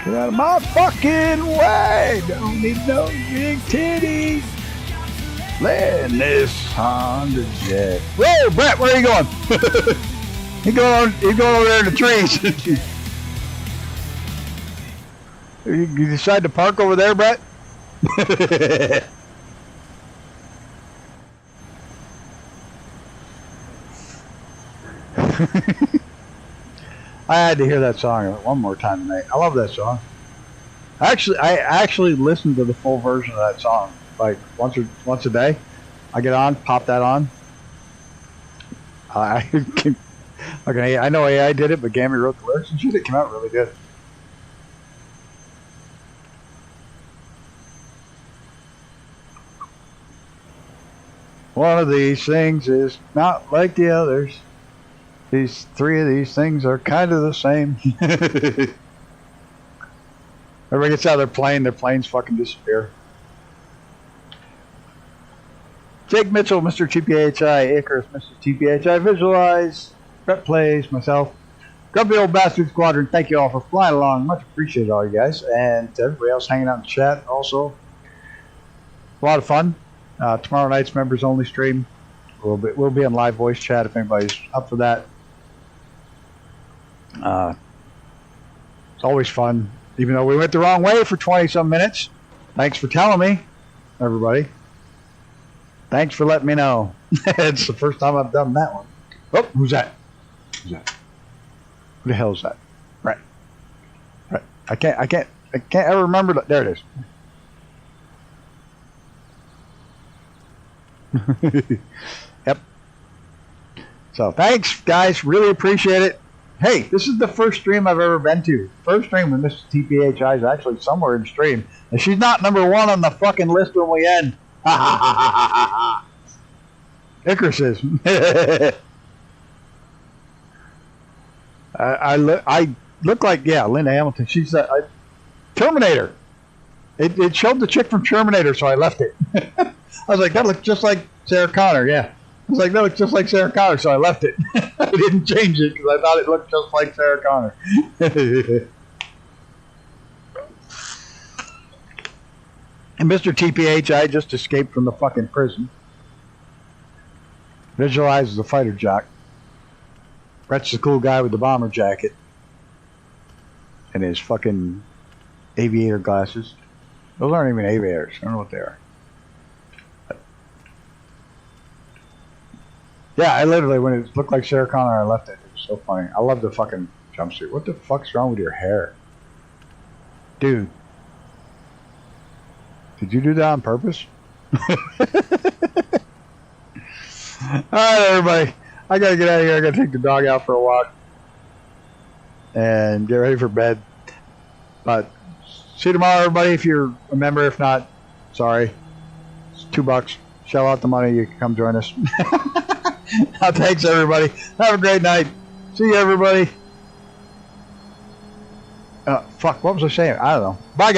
Speaker 1: Get out of my fucking way! Don't need no big titties! Land this Honda Jet. Whoa, Brett, where are you going? He's going over there in the trees. You decide to park over there, Brett? I had to hear that song one more time tonight. I love that song. I actually listen to the full version of that song like once a day. I get on, pop that on. I know AI did it, but Gammy wrote the lyrics and shit. It came out really good. One of these things is not like the others. These three of these things are kind of the same. Everybody gets out of their planes fucking disappear. Jake Mitchell, Mr. TPHI, Icarus, Mr. TPHI, Visualize, Brett Plays, myself, Grumpy Old Bastard Squadron. Thank you all for flying along. Much appreciated, all you guys. And to everybody else hanging out in the chat also. A lot of fun. Tomorrow night's members only stream. We'll be on live voice chat if anybody's up for that. It's always fun, even though we went the wrong way for 20-some minutes. Thanks for telling me, everybody. Thanks for letting me know. It's the first time I've done that one. Oh, who's that? Who's that? Who the hell is that? Right. I can't ever remember. There it is. Yep. So thanks, guys. Really appreciate it. Hey, this is the first stream I've ever been to. First stream with Mr. TPHI is actually somewhere in stream. And she's not number one on the fucking list when we end. Icarus is. I look like, yeah, Linda Hamilton. She's a Terminator. It showed the chick from Terminator, so I left it. I was like, that looks just like Sarah Connor, yeah. I was like, that looks just like Sarah Connor, so I left it. I didn't change it because I thought it looked just like Sarah Connor. And Mr. TPHI just escaped from the fucking prison. Visualize as a fighter jock. Brett's the cool guy with the bomber jacket. And his fucking aviator glasses. Those aren't even aviators. I don't know what they are. Yeah, I literally, when it looked like Sarah Connor, I left it. It was so funny. I love the fucking jumpsuit. What the fuck's wrong with your hair? Dude. Did you do that on purpose? Alright, everybody. I gotta get out of here. I gotta take the dog out for a walk. And get ready for bed. But see you tomorrow, everybody, if you're a member. If not, sorry. It's $2. Shell out the money. You can come join us. Thanks, everybody. Have a great night. See you, everybody. Fuck, what was I saying? I don't know. Bye, guys.